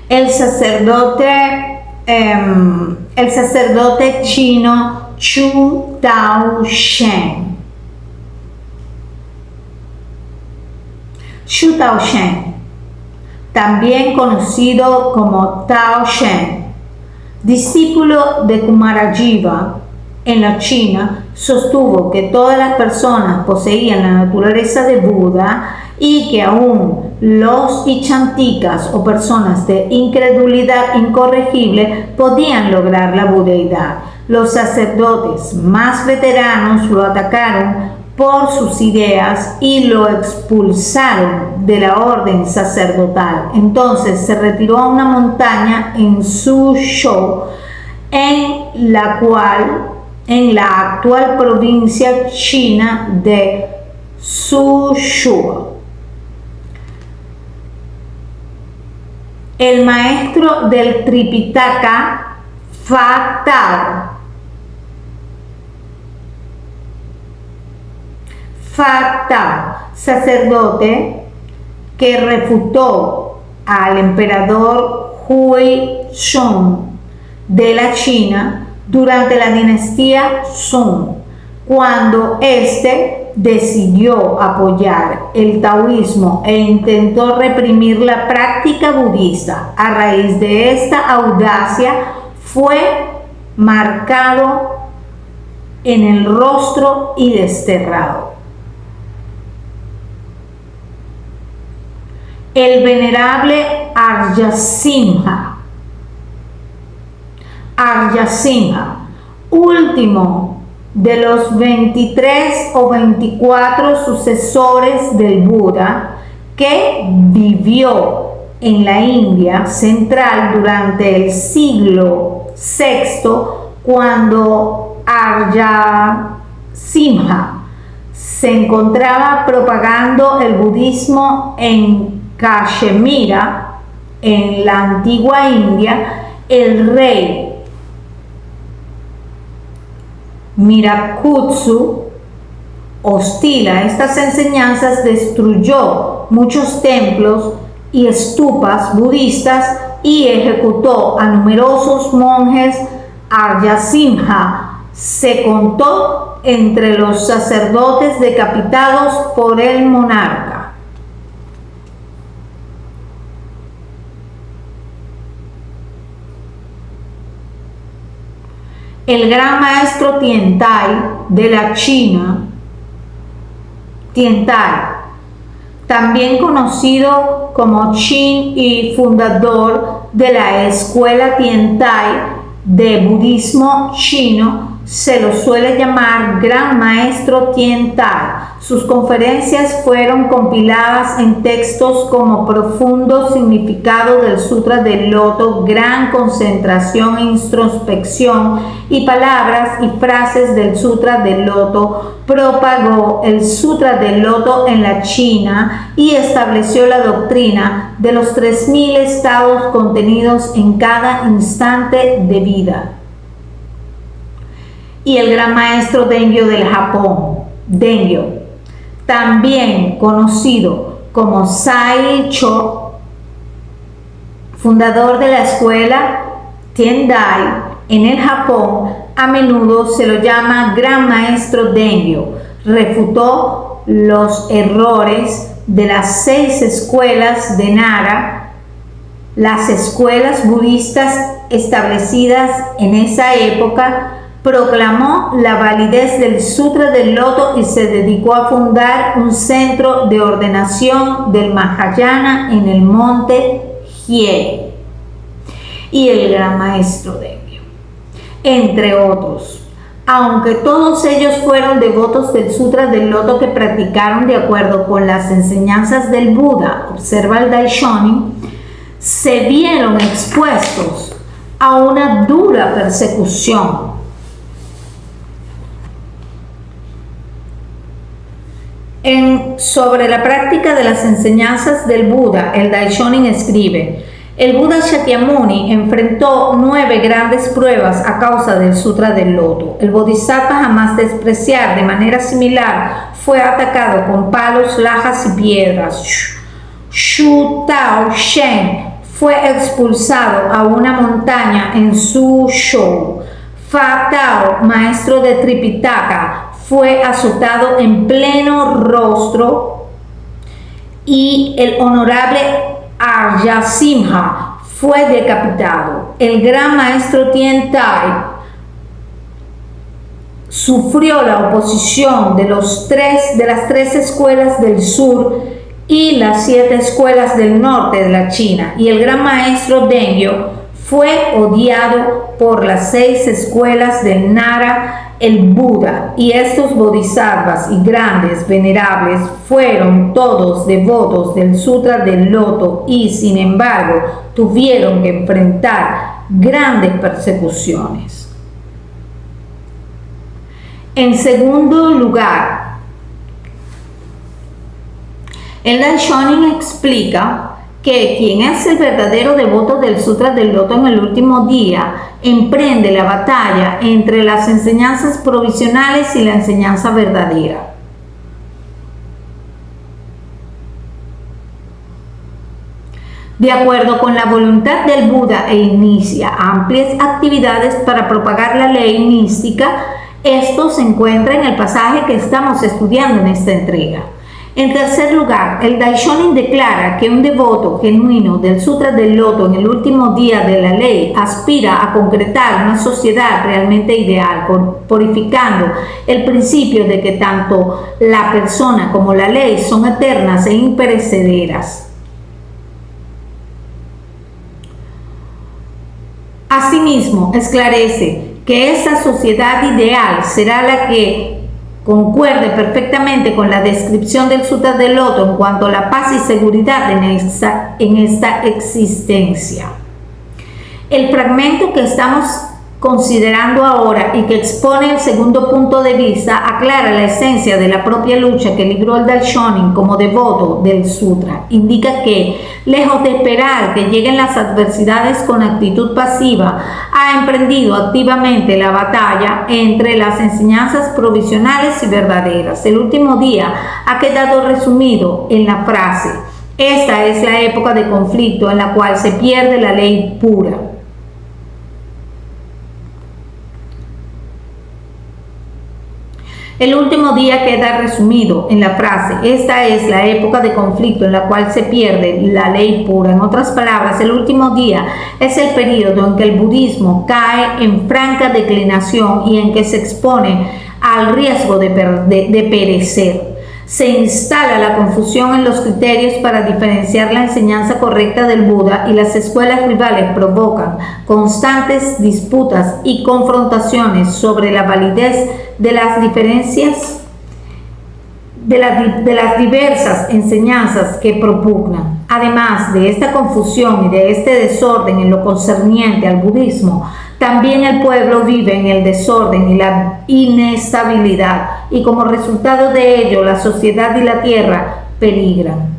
El sacerdote chino Chu Tao Shen. Chu Tao Shen, también conocido como Tao Shen, discípulo de Kumarajiva en la China, sostuvo que todas las personas poseían la naturaleza de Buda y que aún los ichantikas o personas de incredulidad incorregible podían lograr la budeidad. Los sacerdotes más veteranos lo atacaron por sus ideas y lo expulsaron de la orden sacerdotal. Entonces se retiró a una montaña en Suzhou, en la actual provincia china de Suzhou. El maestro del Tripitaka, Fa Tao, sacerdote que refutó al emperador Huizong de la China durante la dinastía Song, cuando éste decidió apoyar el taoísmo e intentó reprimir la práctica budista. A raíz de esta audacia fue marcado en el rostro y desterrado. El venerable Aryasimha, último de los 23 o 24 sucesores del Buda, que vivió en la India central durante el siglo VI, cuando Aryasimha se encontraba propagando el budismo en Cachemira, en la antigua India. El rey Mirakutsu, hostil a estas enseñanzas, destruyó muchos templos y estupas budistas y ejecutó a numerosos monjes. Aryasimha se contó entre los sacerdotes decapitados por el monarca. El gran maestro Tiantai de la China, también conocido como Qin y fundador de la escuela Tiantai de budismo chino, se lo suele llamar Gran Maestro Tiantai. Sus conferencias fueron compiladas en textos como Profundo Significado del Sutra del Loto, Gran Concentración e Introspección y Palabras y Frases del Sutra del Loto. Propagó el Sutra del Loto en la China y estableció la doctrina de los 3000 estados contenidos en cada instante de vida. Y el gran maestro Dengyo del Japón, también conocido como Sai Cho, fundador de la escuela Tiantai en el Japón, a menudo se lo llama Gran Maestro Dengyo. Refutó los errores de las 6 escuelas de Nara, las escuelas budistas establecidas en esa época. Proclamó la validez del Sutra del Loto y se dedicó a fundar un centro de ordenación del Mahayana en el monte Hiei. Y el gran maestro Dengyo, entre otros. Aunque todos ellos fueron devotos del Sutra del Loto que practicaron de acuerdo con las enseñanzas del Buda, observa el Daishonin, se vieron expuestos a una dura persecución. Sobre la práctica de las enseñanzas del Buda, el Daishonin escribe: el Buda Shakyamuni enfrentó 9 grandes pruebas a causa del Sutra del Loto. El Bodhisattva, jamás despreciar de manera similar, fue atacado con palos, lajas y piedras. Shu Tao Shen fue expulsado a una montaña en Suzhou. Fa Tao, maestro de Tripitaka, fue azotado en pleno rostro, y el honorable Aryasimha fue decapitado. El gran maestro Tiantai sufrió la oposición de las 3 escuelas del sur y las 7 escuelas del norte de la China, y el gran maestro Dengyo fue odiado por las 6 escuelas del Nara. El Buda y estos bodhisattvas y grandes venerables fueron todos devotos del Sutra del Loto y, sin embargo, tuvieron que enfrentar grandes persecuciones. En segundo lugar, el Daishonin explica que quien es el verdadero devoto del Sutra del Loto en el último día emprende la batalla entre las enseñanzas provisionales y la enseñanza verdadera. De acuerdo con la voluntad del Buda, e inicia amplias actividades para propagar la ley mística Esto se encuentra en el pasaje que estamos estudiando en esta entrega. En tercer lugar, el Daishonin declara que un devoto genuino del Sutra del Loto en el último día de la ley aspira a concretar una sociedad realmente ideal, purificando el principio de que tanto la persona como la ley son eternas e imperecederas. Asimismo, esclarece que esa sociedad ideal será la que concuerde perfectamente con la descripción del Sutra del Loto en cuanto a la paz y seguridad en esta existencia. El fragmento que estamos considerando ahora y que expone el segundo punto de vista aclara la esencia de la propia lucha que libró el Daishonin como devoto del Sutra. Indica que, lejos de esperar que lleguen las adversidades con actitud pasiva, ha emprendido activamente la batalla entre las enseñanzas provisionales y verdaderas. El último día ha quedado resumido en la frase: esta es la época de conflicto en la cual se pierde la ley pura. El último día queda resumido en la frase: esta es la época de conflicto en la cual se pierde la ley pura. En otras palabras, el último día es el periodo en que el budismo cae en franca declinación y en que se expone al riesgo de perecer. Se instala la confusión en los criterios para diferenciar la enseñanza correcta del Buda y las escuelas rivales provocan constantes disputas y confrontaciones sobre la validez de las diferencias de las diversas enseñanzas que propugnan. Además de esta confusión y de este desorden en lo concerniente al budismo, también el pueblo vive en el desorden y la inestabilidad, y como resultado de ello la sociedad y la tierra peligran.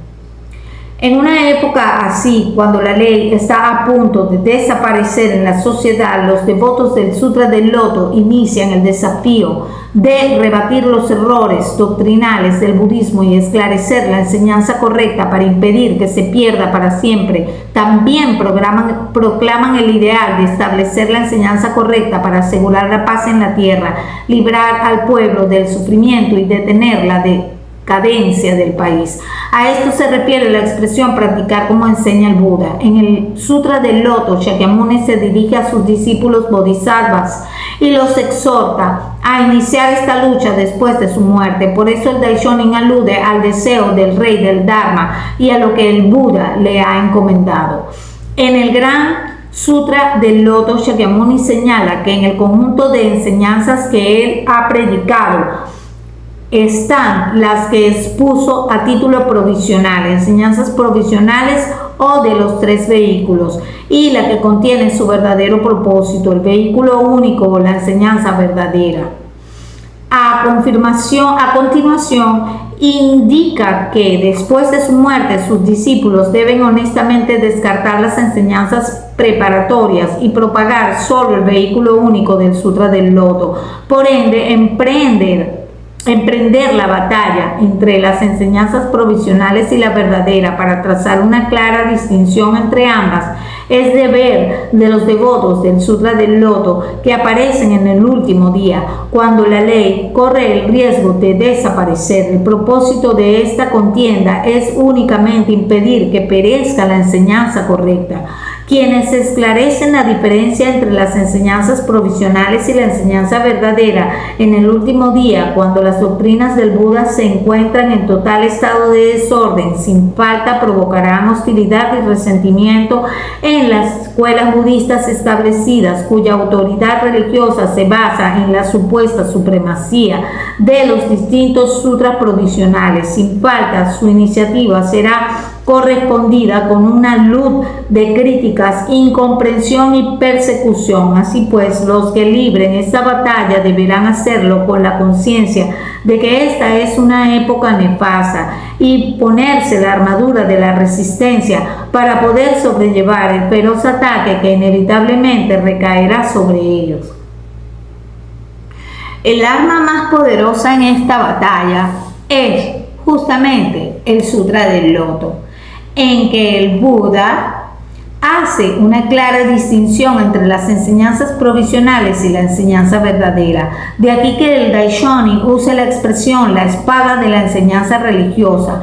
En una época así, cuando la ley está a punto de desaparecer en la sociedad, los devotos del Sutra del Loto inician el desafío de rebatir los errores doctrinales del budismo y esclarecer la enseñanza correcta para impedir que se pierda para siempre. También proclaman el ideal de establecer la enseñanza correcta para asegurar la paz en la tierra, librar al pueblo del sufrimiento y detener la decadencia del país. A esto se refiere la expresión practicar como enseña el Buda. En el Sutra del Loto, Shakyamuni se dirige a sus discípulos bodhisattvas y los exhorta a iniciar esta lucha después de su muerte. Por eso el Daishonin alude al deseo del rey del Dharma y a lo que el Buda le ha encomendado. En el Gran Sutra del Loto, Shakyamuni señala que en el conjunto de enseñanzas que él ha predicado están las que expuso a título provisional, enseñanzas provisionales o de los tres vehículos, y la que contiene su verdadero propósito, el vehículo único o la enseñanza verdadera. A continuación, indica que después de su muerte sus discípulos deben honestamente descartar las enseñanzas preparatorias y propagar solo el vehículo único del Sutra del Loto. Por ende, emprender la batalla entre las enseñanzas provisionales y la verdadera para trazar una clara distinción entre ambas es deber de los devotos del Sutra del Loto que aparecen en el último día, cuando la ley corre el riesgo de desaparecer. El propósito de esta contienda es únicamente impedir que perezca la enseñanza correcta. Quienes esclarecen la diferencia entre las enseñanzas provisionales y la enseñanza verdadera en el último día, cuando las doctrinas del Buda se encuentran en total estado de desorden, sin falta provocarán hostilidad y resentimiento en las escuelas budistas establecidas, cuya autoridad religiosa se basa en la supuesta supremacía de los distintos sutras provisionales. Sin falta, su iniciativa será correspondida con una luz de críticas, incomprensión y persecución. Así pues, los que libren esta batalla deberán hacerlo con la conciencia de que esta es una época nefasta y ponerse la armadura de la resistencia para poder sobrellevar el feroz ataque que inevitablemente recaerá sobre ellos. El arma más poderosa en esta batalla es justamente el Sutra del Loto, en que el Buda hace una clara distinción entre las enseñanzas provisionales y la enseñanza verdadera. De aquí que el Daishonin use la expresión la espada de la enseñanza religiosa.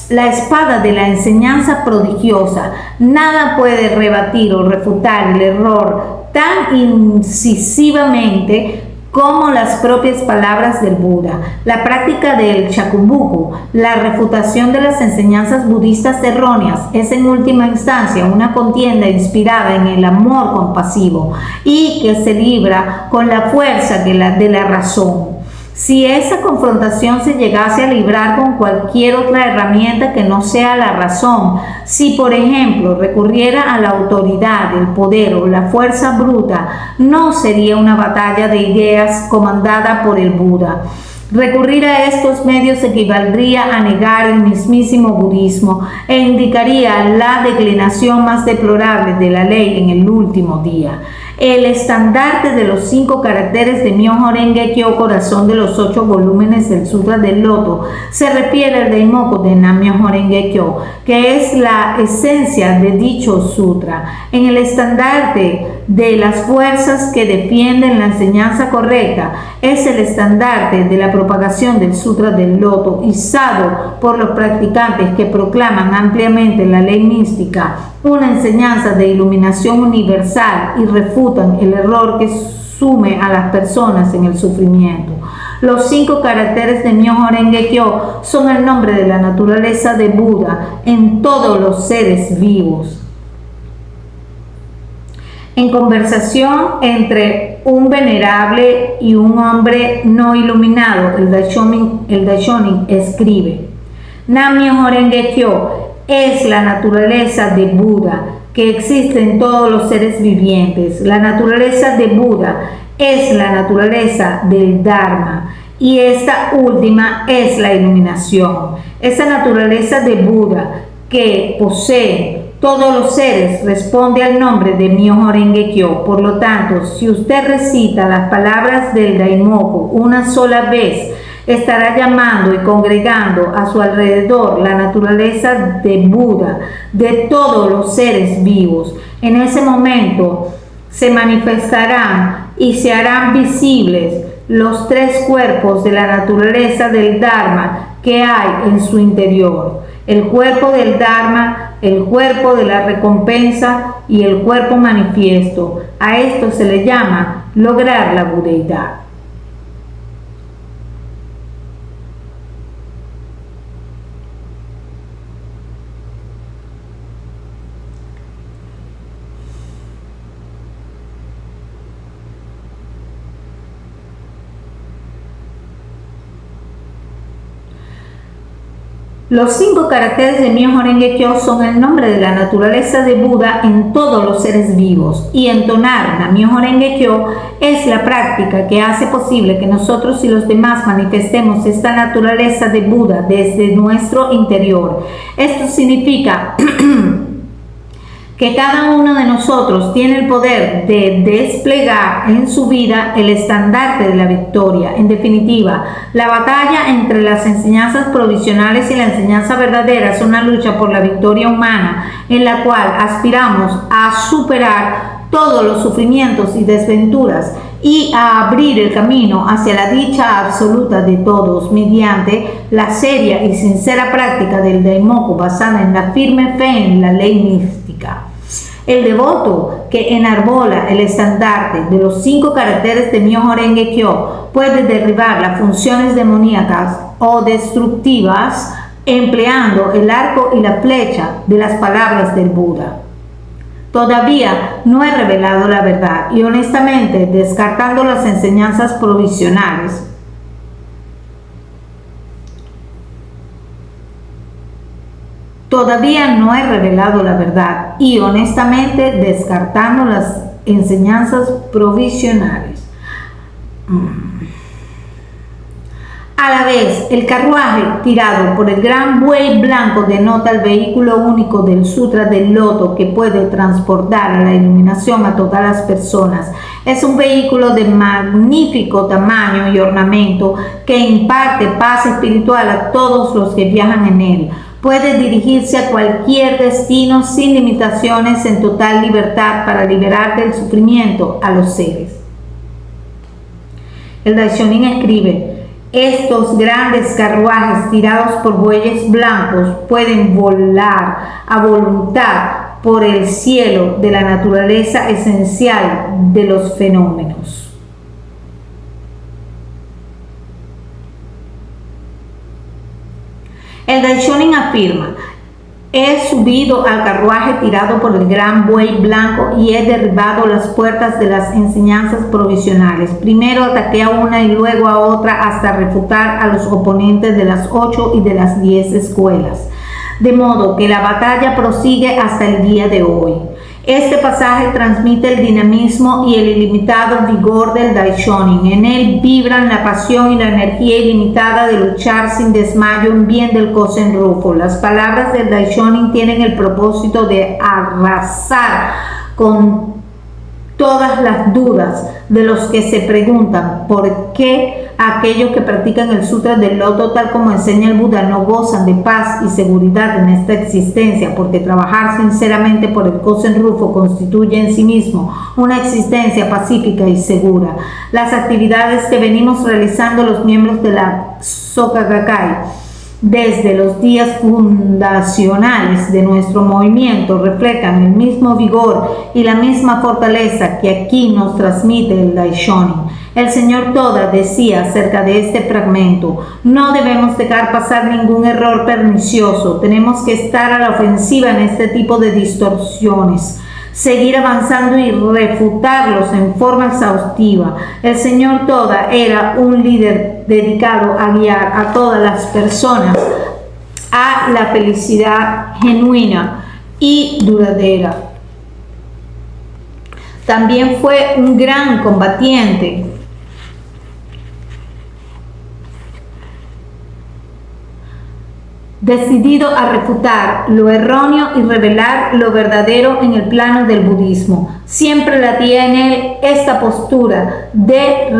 La espada de la enseñanza prodigiosa. Nada puede rebatir o refutar el error tan incisivamente como las propias palabras del Buda. La práctica del Shakubuku, la refutación de las enseñanzas budistas erróneas, es en última instancia una contienda inspirada en el amor compasivo y que se libra con la fuerza de la razón. Si esa confrontación se llegase a librar con cualquier otra herramienta que no sea la razón, si por ejemplo recurriera a la autoridad, el poder o la fuerza bruta, no sería una batalla de ideas comandada por el Buda. Recurrir a estos medios equivaldría a negar el mismísimo budismo e indicaría la declinación más deplorable de la ley en el último día. El estandarte de los 5 caracteres de Myoho Renge Kyo, corazón de los 8 volúmenes del Sutra del Loto, se refiere al Daimoku de Nam-myoho Renge Kyo, que es la esencia de dicho sutra. En el estandarte de las fuerzas que defienden la enseñanza correcta es el estandarte de la propagación del Sutra del Loto, izado por los practicantes que proclaman ampliamente la ley mística, una enseñanza de iluminación universal, y refutan el error que sume a las personas en el sufrimiento. Los 5 caracteres de Myoho Renge Kyo son el nombre de la naturaleza de Buda en todos los seres vivos. En conversación entre un venerable y un hombre no iluminado, el Daishonin escribe: Nam-myoho Renge Kyo es la naturaleza de Buda que existe en todos los seres vivientes. La naturaleza de Buda es la naturaleza del Dharma y esta última es la iluminación. Esa naturaleza de Buda que posee todos los seres responde al nombre de Myoho Renge Kyo. Por lo tanto, si usted recita las palabras del Daimoku una sola vez, estará llamando y congregando a su alrededor la naturaleza de Buda, de todos los seres vivos. En ese momento se manifestarán y se harán visibles los 3 cuerpos de la naturaleza del Dharma que hay en su interior: el cuerpo del Dharma, el cuerpo de la recompensa y el cuerpo manifiesto. A esto se le llama lograr la budeidad. Los 5 caracteres de Myoho Renge Kyo son el nombre de la naturaleza de Buda en todos los seres vivos, y entonar Nam-myoho Renge Kyo es la práctica que hace posible que nosotros y los demás manifestemos esta naturaleza de Buda desde nuestro interior. Esto significa que cada uno de nosotros tiene el poder de desplegar en su vida el estandarte de la victoria. En definitiva, la batalla entre las enseñanzas provisionales y la enseñanza verdadera es una lucha por la victoria humana, en la cual aspiramos a superar todos los sufrimientos y desventuras y a abrir el camino hacia la dicha absoluta de todos mediante la seria y sincera práctica del Daimoku basada en la firme fe en la ley mística. El devoto que enarbola el estandarte de los 5 caracteres de Myoho Renge Kyo puede derribar las funciones demoníacas o destructivas empleando el arco y la flecha de las palabras del Buda. Todavía no he revelado la verdad y honestamente, descartando las enseñanzas provisionales, todavía no he revelado la verdad y honestamente, descartando las enseñanzas provisionales. A la vez, el carruaje tirado por el gran buey blanco denota el vehículo único del Sutra del Loto que puede transportar a la iluminación a todas las personas. Es un vehículo de magnífico tamaño y ornamento que imparte paz espiritual a todos los que viajan en él. Puede dirigirse a cualquier destino sin limitaciones, en total libertad para liberar del sufrimiento a los seres. El Daishonin escribe: estos grandes carruajes tirados por bueyes blancos pueden volar a voluntad por el cielo de la naturaleza esencial de los fenómenos. El Daishonin afirma: he subido al carruaje tirado por el gran buey blanco y he derribado las puertas de las enseñanzas provisionales. Primero ataqué a una y luego a otra hasta refutar a los oponentes de las 8 y de las 10 escuelas. De modo que la batalla prosigue hasta el día de hoy. Este pasaje transmite el dinamismo y el ilimitado vigor del Daishonin. En él vibran la pasión y la energía ilimitada de luchar sin desmayo en bien del Kosen Rufu. Las palabras del Daishonin tienen el propósito de arrasar con todas las dudas de los que se preguntan por qué aquellos que practican el Sutra del Loto tal como enseña el Buda no gozan de paz y seguridad en esta existencia, porque trabajar sinceramente por el Kosen Rufu constituye en sí mismo una existencia pacífica y segura. Las actividades que venimos realizando los miembros de la Soka Gakkai desde los días fundacionales de nuestro movimiento reflejan el mismo vigor y la misma fortaleza que aquí nos transmite el Daishonin. El señor Toda decía acerca de este fragmento: no debemos dejar pasar ningún error pernicioso, tenemos que estar a la ofensiva en este tipo de distorsiones, seguir avanzando y refutarlos en forma exhaustiva. El señor Toda era un líder dedicado a guiar a todas las personas a la felicidad genuina y duradera. También fue un gran combatiente. Decidido a refutar lo erróneo y revelar lo verdadero en el plano del budismo. Siempre latía en él esta postura de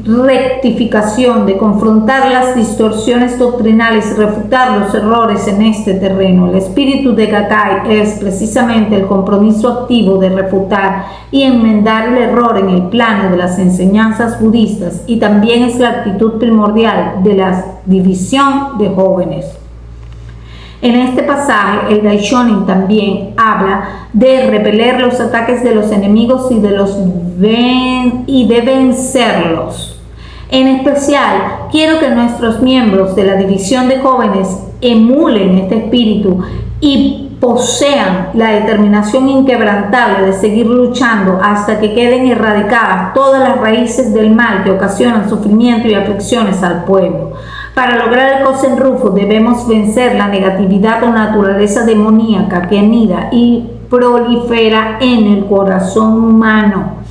rectificación, de confrontar las distorsiones doctrinales y refutar los errores en este terreno. El espíritu de Gakkai es precisamente el compromiso activo de refutar y enmendar el error en el plano de las enseñanzas budistas, y también es la actitud primordial de la división de jóvenes. En este pasaje, el Daishonin también habla de repeler los ataques de los enemigos y de vencerlos. En especial, quiero que nuestros miembros de la división de jóvenes emulen este espíritu y posean la determinación inquebrantable de seguir luchando hasta que queden erradicadas todas las raíces del mal que ocasionan sufrimiento y aflicciones al pueblo. Para lograr el Kosen Rufu debemos vencer la negatividad o naturaleza demoníaca que anida y prolifera en el corazón humano.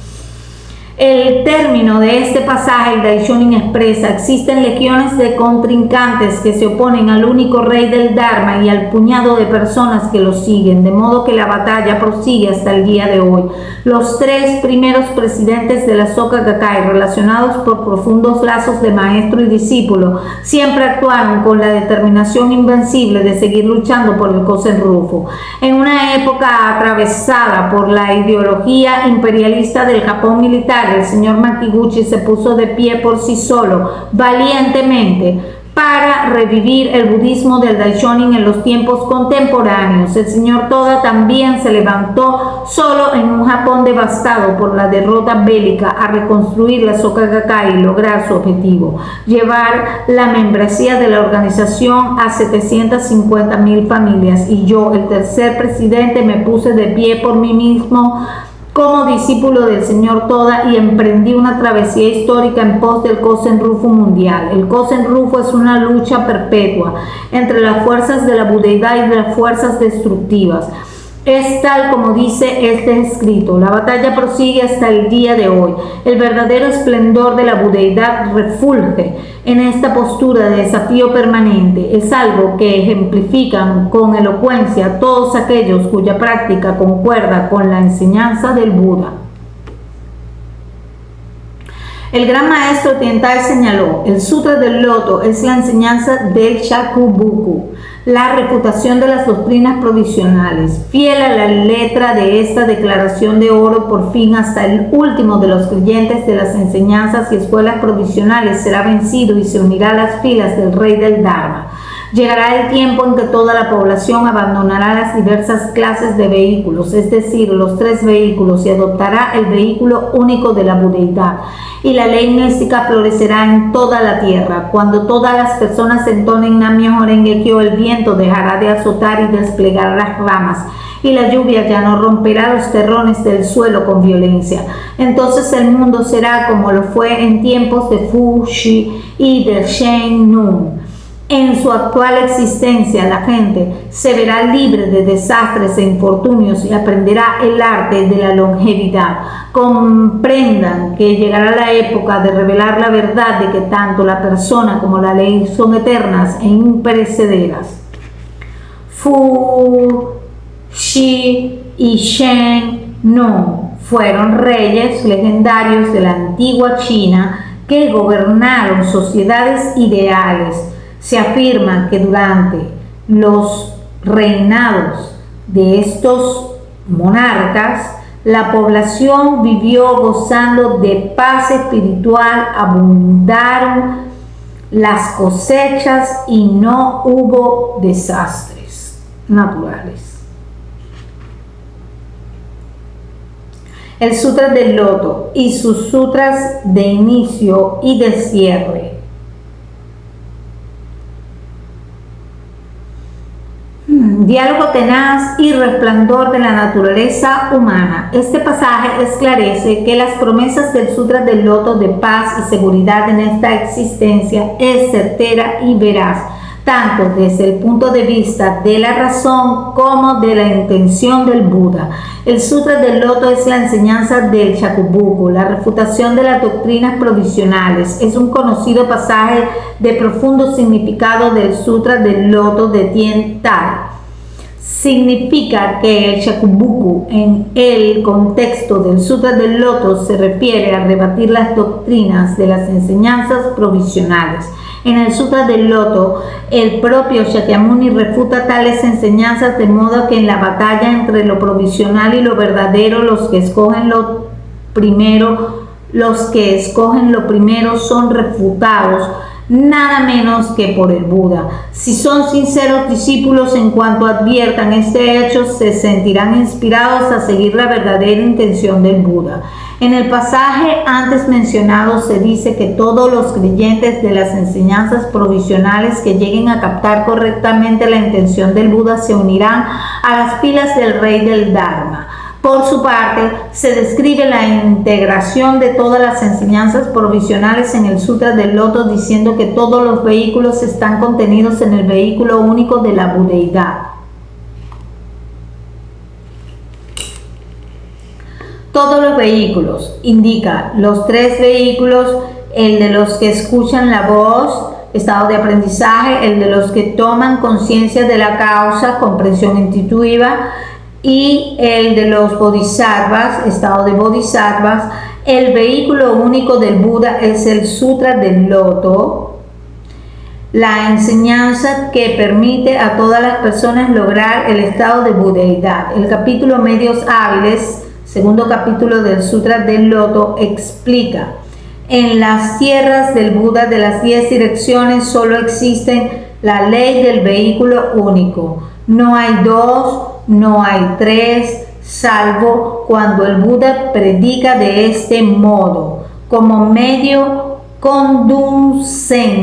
El término de este pasaje, el Daishonin expresa: existen legiones de contrincantes que se oponen al único rey del Dharma y al puñado de personas que lo siguen, de modo que la batalla prosigue hasta el día de hoy. Los 3 primeros presidentes de la Soka Gakkai, relacionados por profundos lazos de maestro y discípulo, siempre actuaron con la determinación invencible de seguir luchando por el Kosen Rufu. En una época atravesada por la ideología imperialista del Japón militar, el señor Makiguchi se puso de pie por sí solo, valientemente, para revivir el budismo del Daishonin en los tiempos contemporáneos. El señor Toda también se levantó solo en un Japón devastado por la derrota bélica a reconstruir la Soka Gakkai y lograr su objetivo: llevar la membresía de la organización a 750,000 familias. Y yo, el tercer presidente, me puse de pie por mí mismo como discípulo del señor Toda y emprendí una travesía histórica en pos del Kosen Rufu mundial. El Kosen Rufu es una lucha perpetua entre las fuerzas de la budeidad y las fuerzas destructivas. Es tal como dice este escrito: la batalla prosigue hasta el día de hoy. El verdadero esplendor de la budeidad refulge en esta postura de desafío permanente. Es algo que ejemplifican con elocuencia todos aquellos cuya práctica concuerda con la enseñanza del Buda. El gran maestro oriental señaló: el Sutra del Loto es la enseñanza del Shakubuku. La refutación de las doctrinas provisionales. Fiel a la letra de esta declaración de oro, por fin hasta el último de los creyentes de las enseñanzas y escuelas provisionales será vencido y se unirá a las filas del rey del Dharma. Llegará el tiempo en que toda la población abandonará las diversas clases de vehículos, es decir, los 3 vehículos, y adoptará el vehículo único de la budeidad. Y la ley mística florecerá en toda la tierra. Cuando todas las personas entonen Nam-myoho Renge Kyo, el viento dejará de azotar y desplegar las ramas, y la lluvia ya no romperá los terrones del suelo con violencia. Entonces el mundo será como lo fue en tiempos de Fu Xi y de Shen Nun. En su actual existencia, la gente se verá libre de desastres e infortunios y aprenderá el arte de la longevidad. Comprendan que llegará la época de revelar la verdad de que tanto la persona como la ley son eternas e imperecederas. Fu, Xi y Shen Nun fueron reyes legendarios de la antigua China que gobernaron sociedades ideales. Se afirma que durante los reinados de estos monarcas, la población vivió gozando de paz espiritual, abundaron las cosechas y no hubo desastres naturales. El Sutra del Loto y sus sutras de inicio y de cierre. Diálogo tenaz y resplandor de la naturaleza humana. Este pasaje esclarece que las promesas del Sutra del Loto de paz y seguridad en esta existencia es certera y veraz, tanto desde el punto de vista de la razón como de la intención del Buda. El Sutra del Loto es la enseñanza del Shakubuku, la refutación de las doctrinas provisionales. Es un conocido pasaje de profundo significado del Sutra del Loto de Tien Tai. Significa que el Shakubuku en el contexto del Sutra del Loto se refiere a rebatir las doctrinas de las enseñanzas provisionales. En el Sutra del Loto, el propio Shakyamuni refuta tales enseñanzas de modo que en la batalla entre lo provisional y lo verdadero, los que escogen lo primero son refutados nada menos que por el Buda. Si son sinceros discípulos en cuanto adviertan este hecho, se sentirán inspirados a seguir la verdadera intención del Buda. En el pasaje antes mencionado se dice que todos los creyentes de las enseñanzas provisionales que lleguen a captar correctamente la intención del Buda se unirán a las filas del rey del Dharma. Por su parte, se describe la integración de todas las enseñanzas provisionales en el Sutra del Loto, diciendo que todos los vehículos están contenidos en el vehículo único de la budeidad. Todos los vehículos, indica los 3 vehículos, el de los que escuchan la voz, estado de aprendizaje, el de los que toman conciencia de la causa, comprensión intuitiva, y el de los bodhisattvas, estado de bodhisattvas. El vehículo único del Buda es el Sutra del Loto, la enseñanza que permite a todas las personas lograr el estado de budeidad. El capítulo Medios Hábiles, segundo capítulo del Sutra del Loto, explica: en las tierras del Buda de las 10 direcciones solo existen la ley del vehículo único. No hay 2, no hay 3, salvo cuando el Buda predica de este modo, como medio conducente.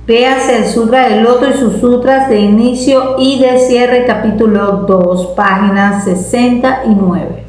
Véase el Sutra del Loto y sus sutras de inicio y de cierre, capítulo 2, página 69.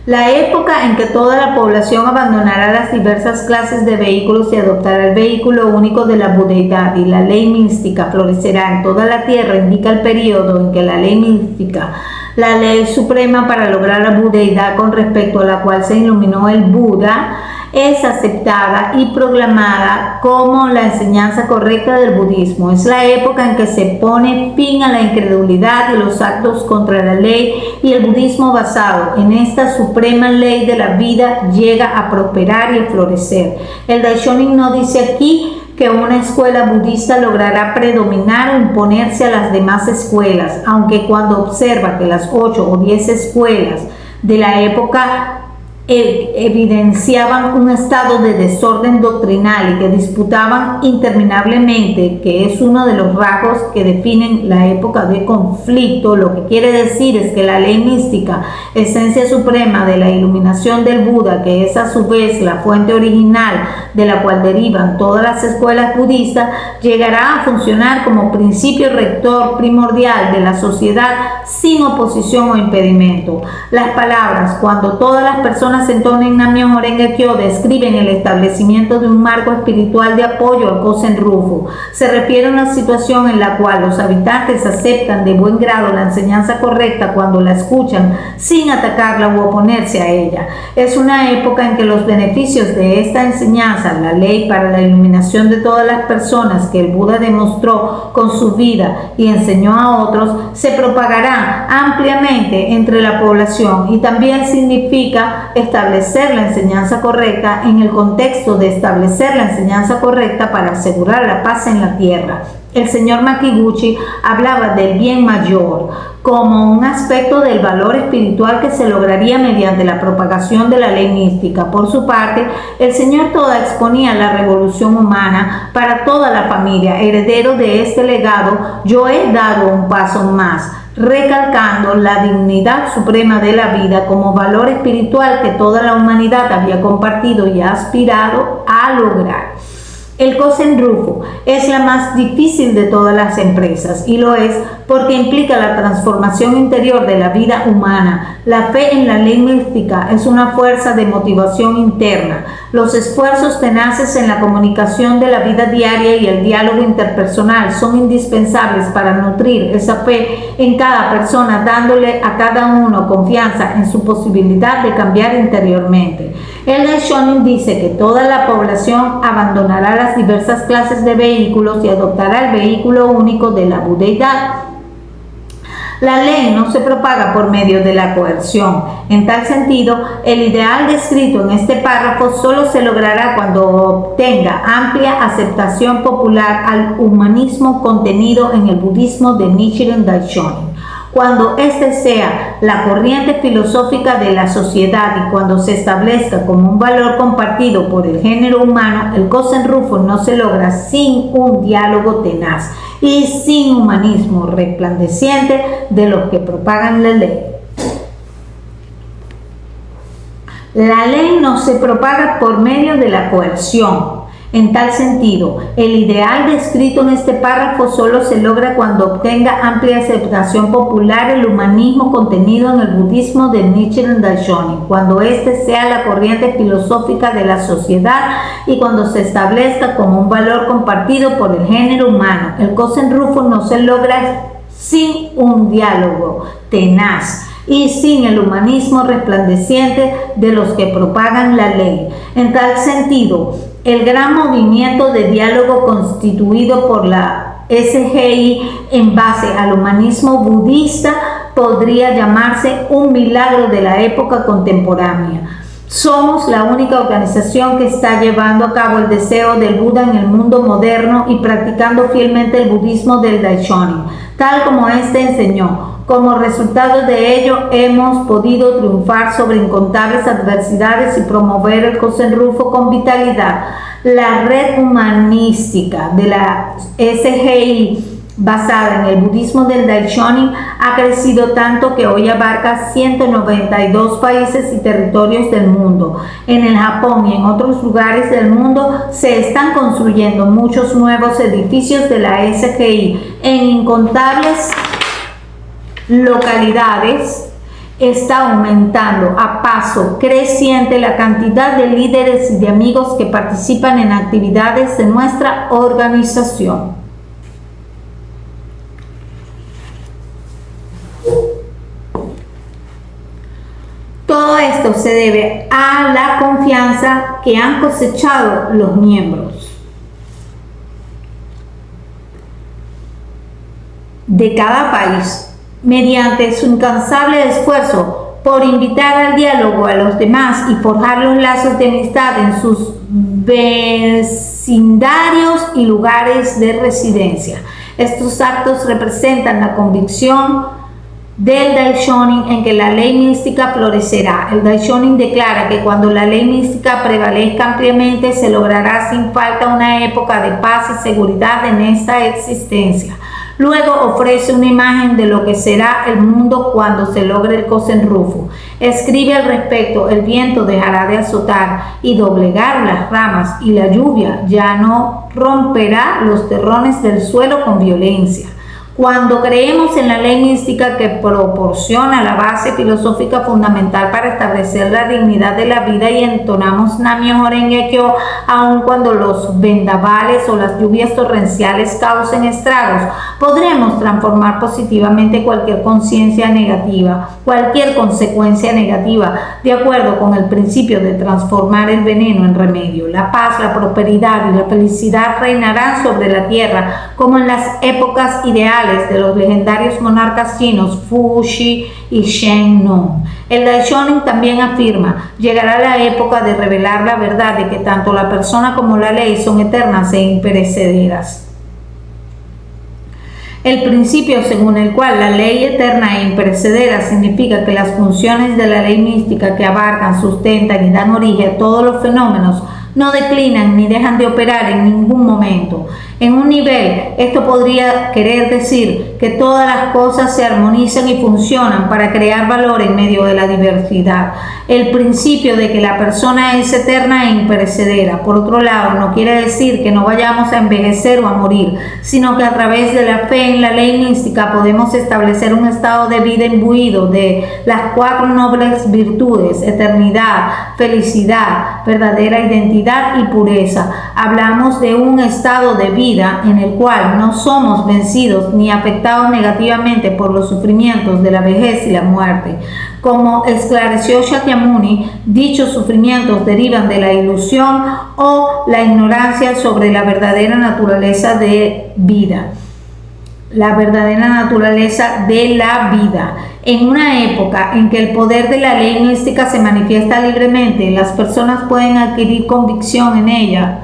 La época en que toda la población abandonará las diversas clases de vehículos y adoptará el vehículo único de la budeidad y la ley mística florecerá en toda la tierra indica el periodo en que la ley mística, la ley suprema para lograr la budeidad con respecto a la cual se iluminó el Buda, es aceptada y proclamada como la enseñanza correcta del budismo. Es la época en que se pone fin a la incredulidad y los actos contra la ley, y el budismo basado en esta suprema ley de la vida llega a prosperar y a florecer. El Daishonin no dice aquí que una escuela budista logrará predominar o imponerse a las demás escuelas, aunque cuando observa que las 8 o 10 escuelas de la época evidenciaban un estado de desorden doctrinal y que disputaban interminablemente, que es uno de los rasgos que definen la época de conflicto. Lo que quiere decir es que la ley mística, esencia suprema de la iluminación del Buda, que es a su vez la fuente original de la cual derivan todas las escuelas budistas, llegará a funcionar como principio rector primordial de la sociedad sin oposición o impedimento. Las palabras "cuando todas las personas se entonen Nam-myoho Renge Kyo" describen el establecimiento de un marco espiritual de apoyo al Kosen Rufu. Se refiere a una situación en la cual los habitantes aceptan de buen grado la enseñanza correcta cuando la escuchan sin atacarla u oponerse a ella. Es una época en que los beneficios de esta enseñanza, la ley para la iluminación de todas las personas que el Buda demostró con su vida y enseñó a otros, se propagarán ampliamente entre la población, y también significa establecer la enseñanza correcta en el contexto de establecer la enseñanza correcta para asegurar la paz en la tierra. El señor Makiguchi hablaba del bien mayor como un aspecto del valor espiritual que se lograría mediante la propagación de la ley mística. Por su parte, el señor Toda exponía la revolución humana para toda la familia. Heredero de este legado, yo he dado un paso más, recalcando la dignidad suprema de la vida como valor espiritual que toda la humanidad había compartido y aspirado a lograr. El Kosen Rufu es la más difícil de todas las empresas, y lo es porque implica la transformación interior de la vida humana. La fe en la ley mística es una fuerza de motivación interna. Los esfuerzos tenaces en la comunicación de la vida diaria y el diálogo interpersonal son indispensables para nutrir esa fe en cada persona, dándole a cada uno confianza en su posibilidad de cambiar interiormente. El Daishonin dice que toda la población abandonará las diversas clases de vehículos y adoptará el vehículo único de la budeidad. La ley no se propaga por medio de la coerción. En tal sentido, el ideal descrito en este párrafo solo se logrará cuando obtenga amplia aceptación popular al humanismo contenido en el budismo de Nichiren Daishonin. Cuando este sea la corriente filosófica de la sociedad y cuando se establezca como un valor compartido por el género humano, el Kosen Rufu no se logra sin un diálogo tenaz y sin humanismo resplandeciente de los que propagan la ley. La ley no se propaga por medio de la coerción. En tal sentido, el ideal descrito en este párrafo solo se logra cuando obtenga amplia aceptación popular el humanismo contenido en el budismo de Nichiren Daishonin, cuando este sea la corriente filosófica de la sociedad y cuando se establezca como un valor compartido por el género humano. El Kosen Rufu no se logra sin un diálogo tenaz y sin el humanismo resplandeciente de los que propagan la ley. En tal sentido, el gran movimiento de diálogo constituido por la SGI en base al humanismo budista podría llamarse un milagro de la época contemporánea. Somos la única organización que está llevando a cabo el deseo del Buda en el mundo moderno y practicando fielmente el budismo del Daishonin, tal como éste enseñó. Como resultado de ello, hemos podido triunfar sobre incontables adversidades y promover el Kosen Rufu con vitalidad. La red humanística de la SGI, basada en el budismo del Daishonin, ha crecido tanto que hoy abarca 192 países y territorios del mundo. En el Japón y en otros lugares del mundo se están construyendo muchos nuevos edificios de la SGI en incontables localidades. Está aumentando a paso creciente la cantidad de líderes y de amigos que participan en actividades de nuestra organización. Todo esto se debe a la confianza que han cosechado los miembros de cada país mediante su incansable esfuerzo por invitar al diálogo a los demás y forjar los lazos de amistad en sus vecindarios y lugares de residencia. Estos actos representan la convicción del Daishonin en que la ley mística florecerá. El Daishonin declara que cuando la ley mística prevalezca ampliamente se logrará sin falta una época de paz y seguridad en esta existencia. Luego ofrece una imagen de lo que será el mundo cuando se logre el Kosen Rufu. Escribe al respecto: el viento dejará de azotar y doblegar las ramas, y la lluvia ya no romperá los terrones del suelo con violencia. Cuando creemos en la ley mística que proporciona la base filosófica fundamental para establecer la dignidad de la vida y entonamos Nam-myoho Renge Kyo, aun cuando los vendavales o las lluvias torrenciales causen estragos, podremos transformar positivamente cualquier conciencia negativa, cualquier consecuencia negativa, de acuerdo con el principio de transformar el veneno en remedio. La paz, la prosperidad y la felicidad reinarán sobre la tierra como en las épocas ideales de los legendarios monarcas chinos Fuxi y Shen Nong. El Daishonin también afirma: llegará la época de revelar la verdad de que tanto la persona como la ley son eternas e imperecederas. El principio según el cual la ley eterna e imperecedera significa que las funciones de la ley mística que abarcan, sustentan y dan origen a todos los fenómenos no declinan ni dejan de operar en ningún momento. En un nivel, esto podría querer decir que todas las cosas se armonizan y funcionan para crear valor en medio de la diversidad. El principio de que la persona es eterna e imperecedera, por otro lado, no quiere decir que no vayamos a envejecer o a morir, sino que a través de la fe en la ley mística podemos establecer un estado de vida imbuido de las 4 nobles virtudes: eternidad, felicidad, verdadera identidad y pureza. Hablamos de un estado de vida en el cual no somos vencidos ni afectados negativamente por los sufrimientos de la vejez y la muerte. Como esclareció Shakyamuni, dichos sufrimientos derivan de la ilusión o la ignorancia sobre la verdadera naturaleza de vida. La verdadera naturaleza de la vida. En una época en que el poder de la ley mística se manifiesta libremente, las personas pueden adquirir convicción en ella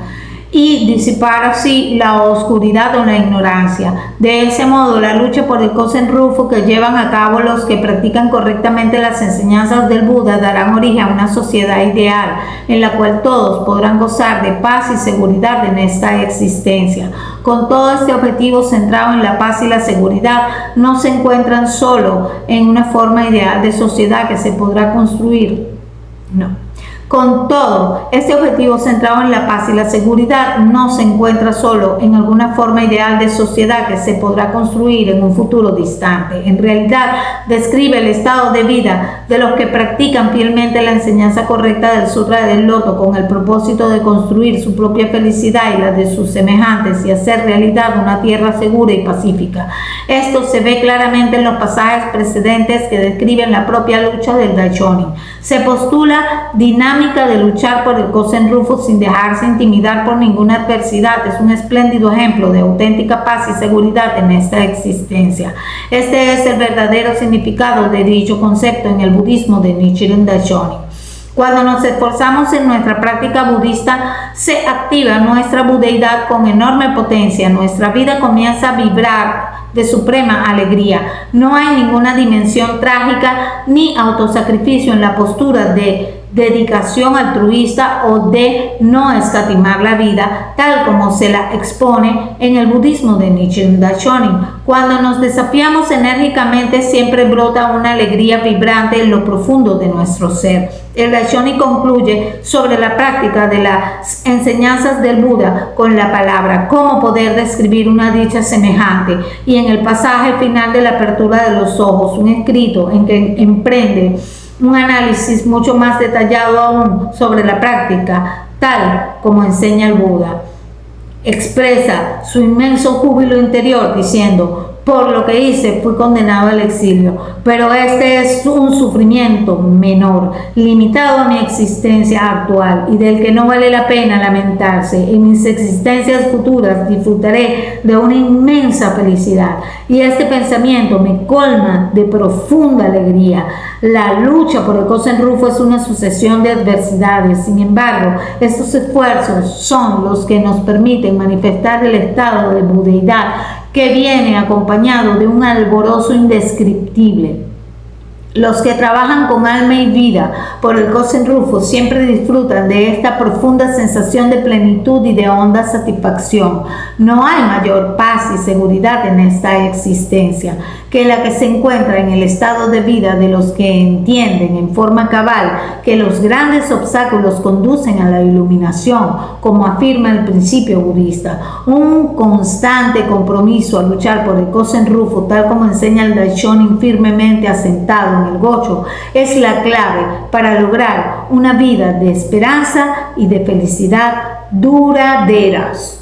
y disipar así la oscuridad o la ignorancia. De ese modo, la lucha por el Kosen Rufu que llevan a cabo los que practican correctamente las enseñanzas del Buda darán origen a una sociedad ideal en la cual todos podrán gozar de paz y seguridad en esta existencia. Con todo este objetivo centrado en la paz y la seguridad, no se encuentran solo en una forma ideal de sociedad que se podrá construir. No. Con todo, este objetivo centrado en la paz y la seguridad no se encuentra solo en alguna forma ideal de sociedad que se podrá construir en un futuro distante. En realidad, describe el estado de vida de los que practican fielmente la enseñanza correcta del Sutra del Loto con el propósito de construir su propia felicidad y la de sus semejantes y hacer realidad una tierra segura y pacífica. Esto se ve claramente en los pasajes precedentes que describen la propia lucha del Daishonin. Se postula dinámica de luchar por el Kosen Rufu sin dejarse intimidar por ninguna adversidad. Es un espléndido ejemplo de auténtica paz y seguridad en esta existencia. Este es el verdadero significado de dicho concepto en el budismo de Nichiren Daishonin. Cuando nos esforzamos en nuestra práctica budista, se activa nuestra budeidad con enorme potencia. Nuestra vida comienza a vibrar de suprema alegría. No hay ninguna dimensión trágica ni autosacrificio en la postura de dedicación altruista o de no escatimar la vida, tal como se la expone en el budismo de Nichiren Daishonin. Cuando nos desafiamos enérgicamente, siempre brota una alegría vibrante en lo profundo de nuestro ser. El Daishonin concluye sobre la práctica de las enseñanzas del Buda con la palabra: ¿cómo poder describir una dicha semejante? Y en el pasaje final de la apertura de los ojos, un escrito en que emprende un análisis mucho más detallado aún sobre la práctica, tal como enseña el Buda. Expresa su inmenso júbilo interior diciendo: Por lo que hice, fui condenado al exilio, pero este es un sufrimiento menor, limitado a mi existencia actual y del que no vale la pena lamentarse. En mis existencias futuras disfrutaré de una inmensa felicidad y este pensamiento me colma de profunda alegría. La lucha por el Kosen Rufo es una sucesión de adversidades, sin embargo, estos esfuerzos son los que nos permiten manifestar el estado de budeidad que viene acompañado de un alborozo indescriptible. Los que trabajan con alma y vida por el Kosen Rufo siempre disfrutan de esta profunda sensación de plenitud y de honda satisfacción. No hay mayor paz y seguridad en esta existencia que la que se encuentra en el estado de vida de los que entienden en forma cabal que los grandes obstáculos conducen a la iluminación, como afirma el principio budista. Un constante compromiso a luchar por el Kosen Rufo, tal como enseña el Daishonin firmemente asentado en el Gocho, es la clave para lograr una vida de esperanza y de felicidad duraderas.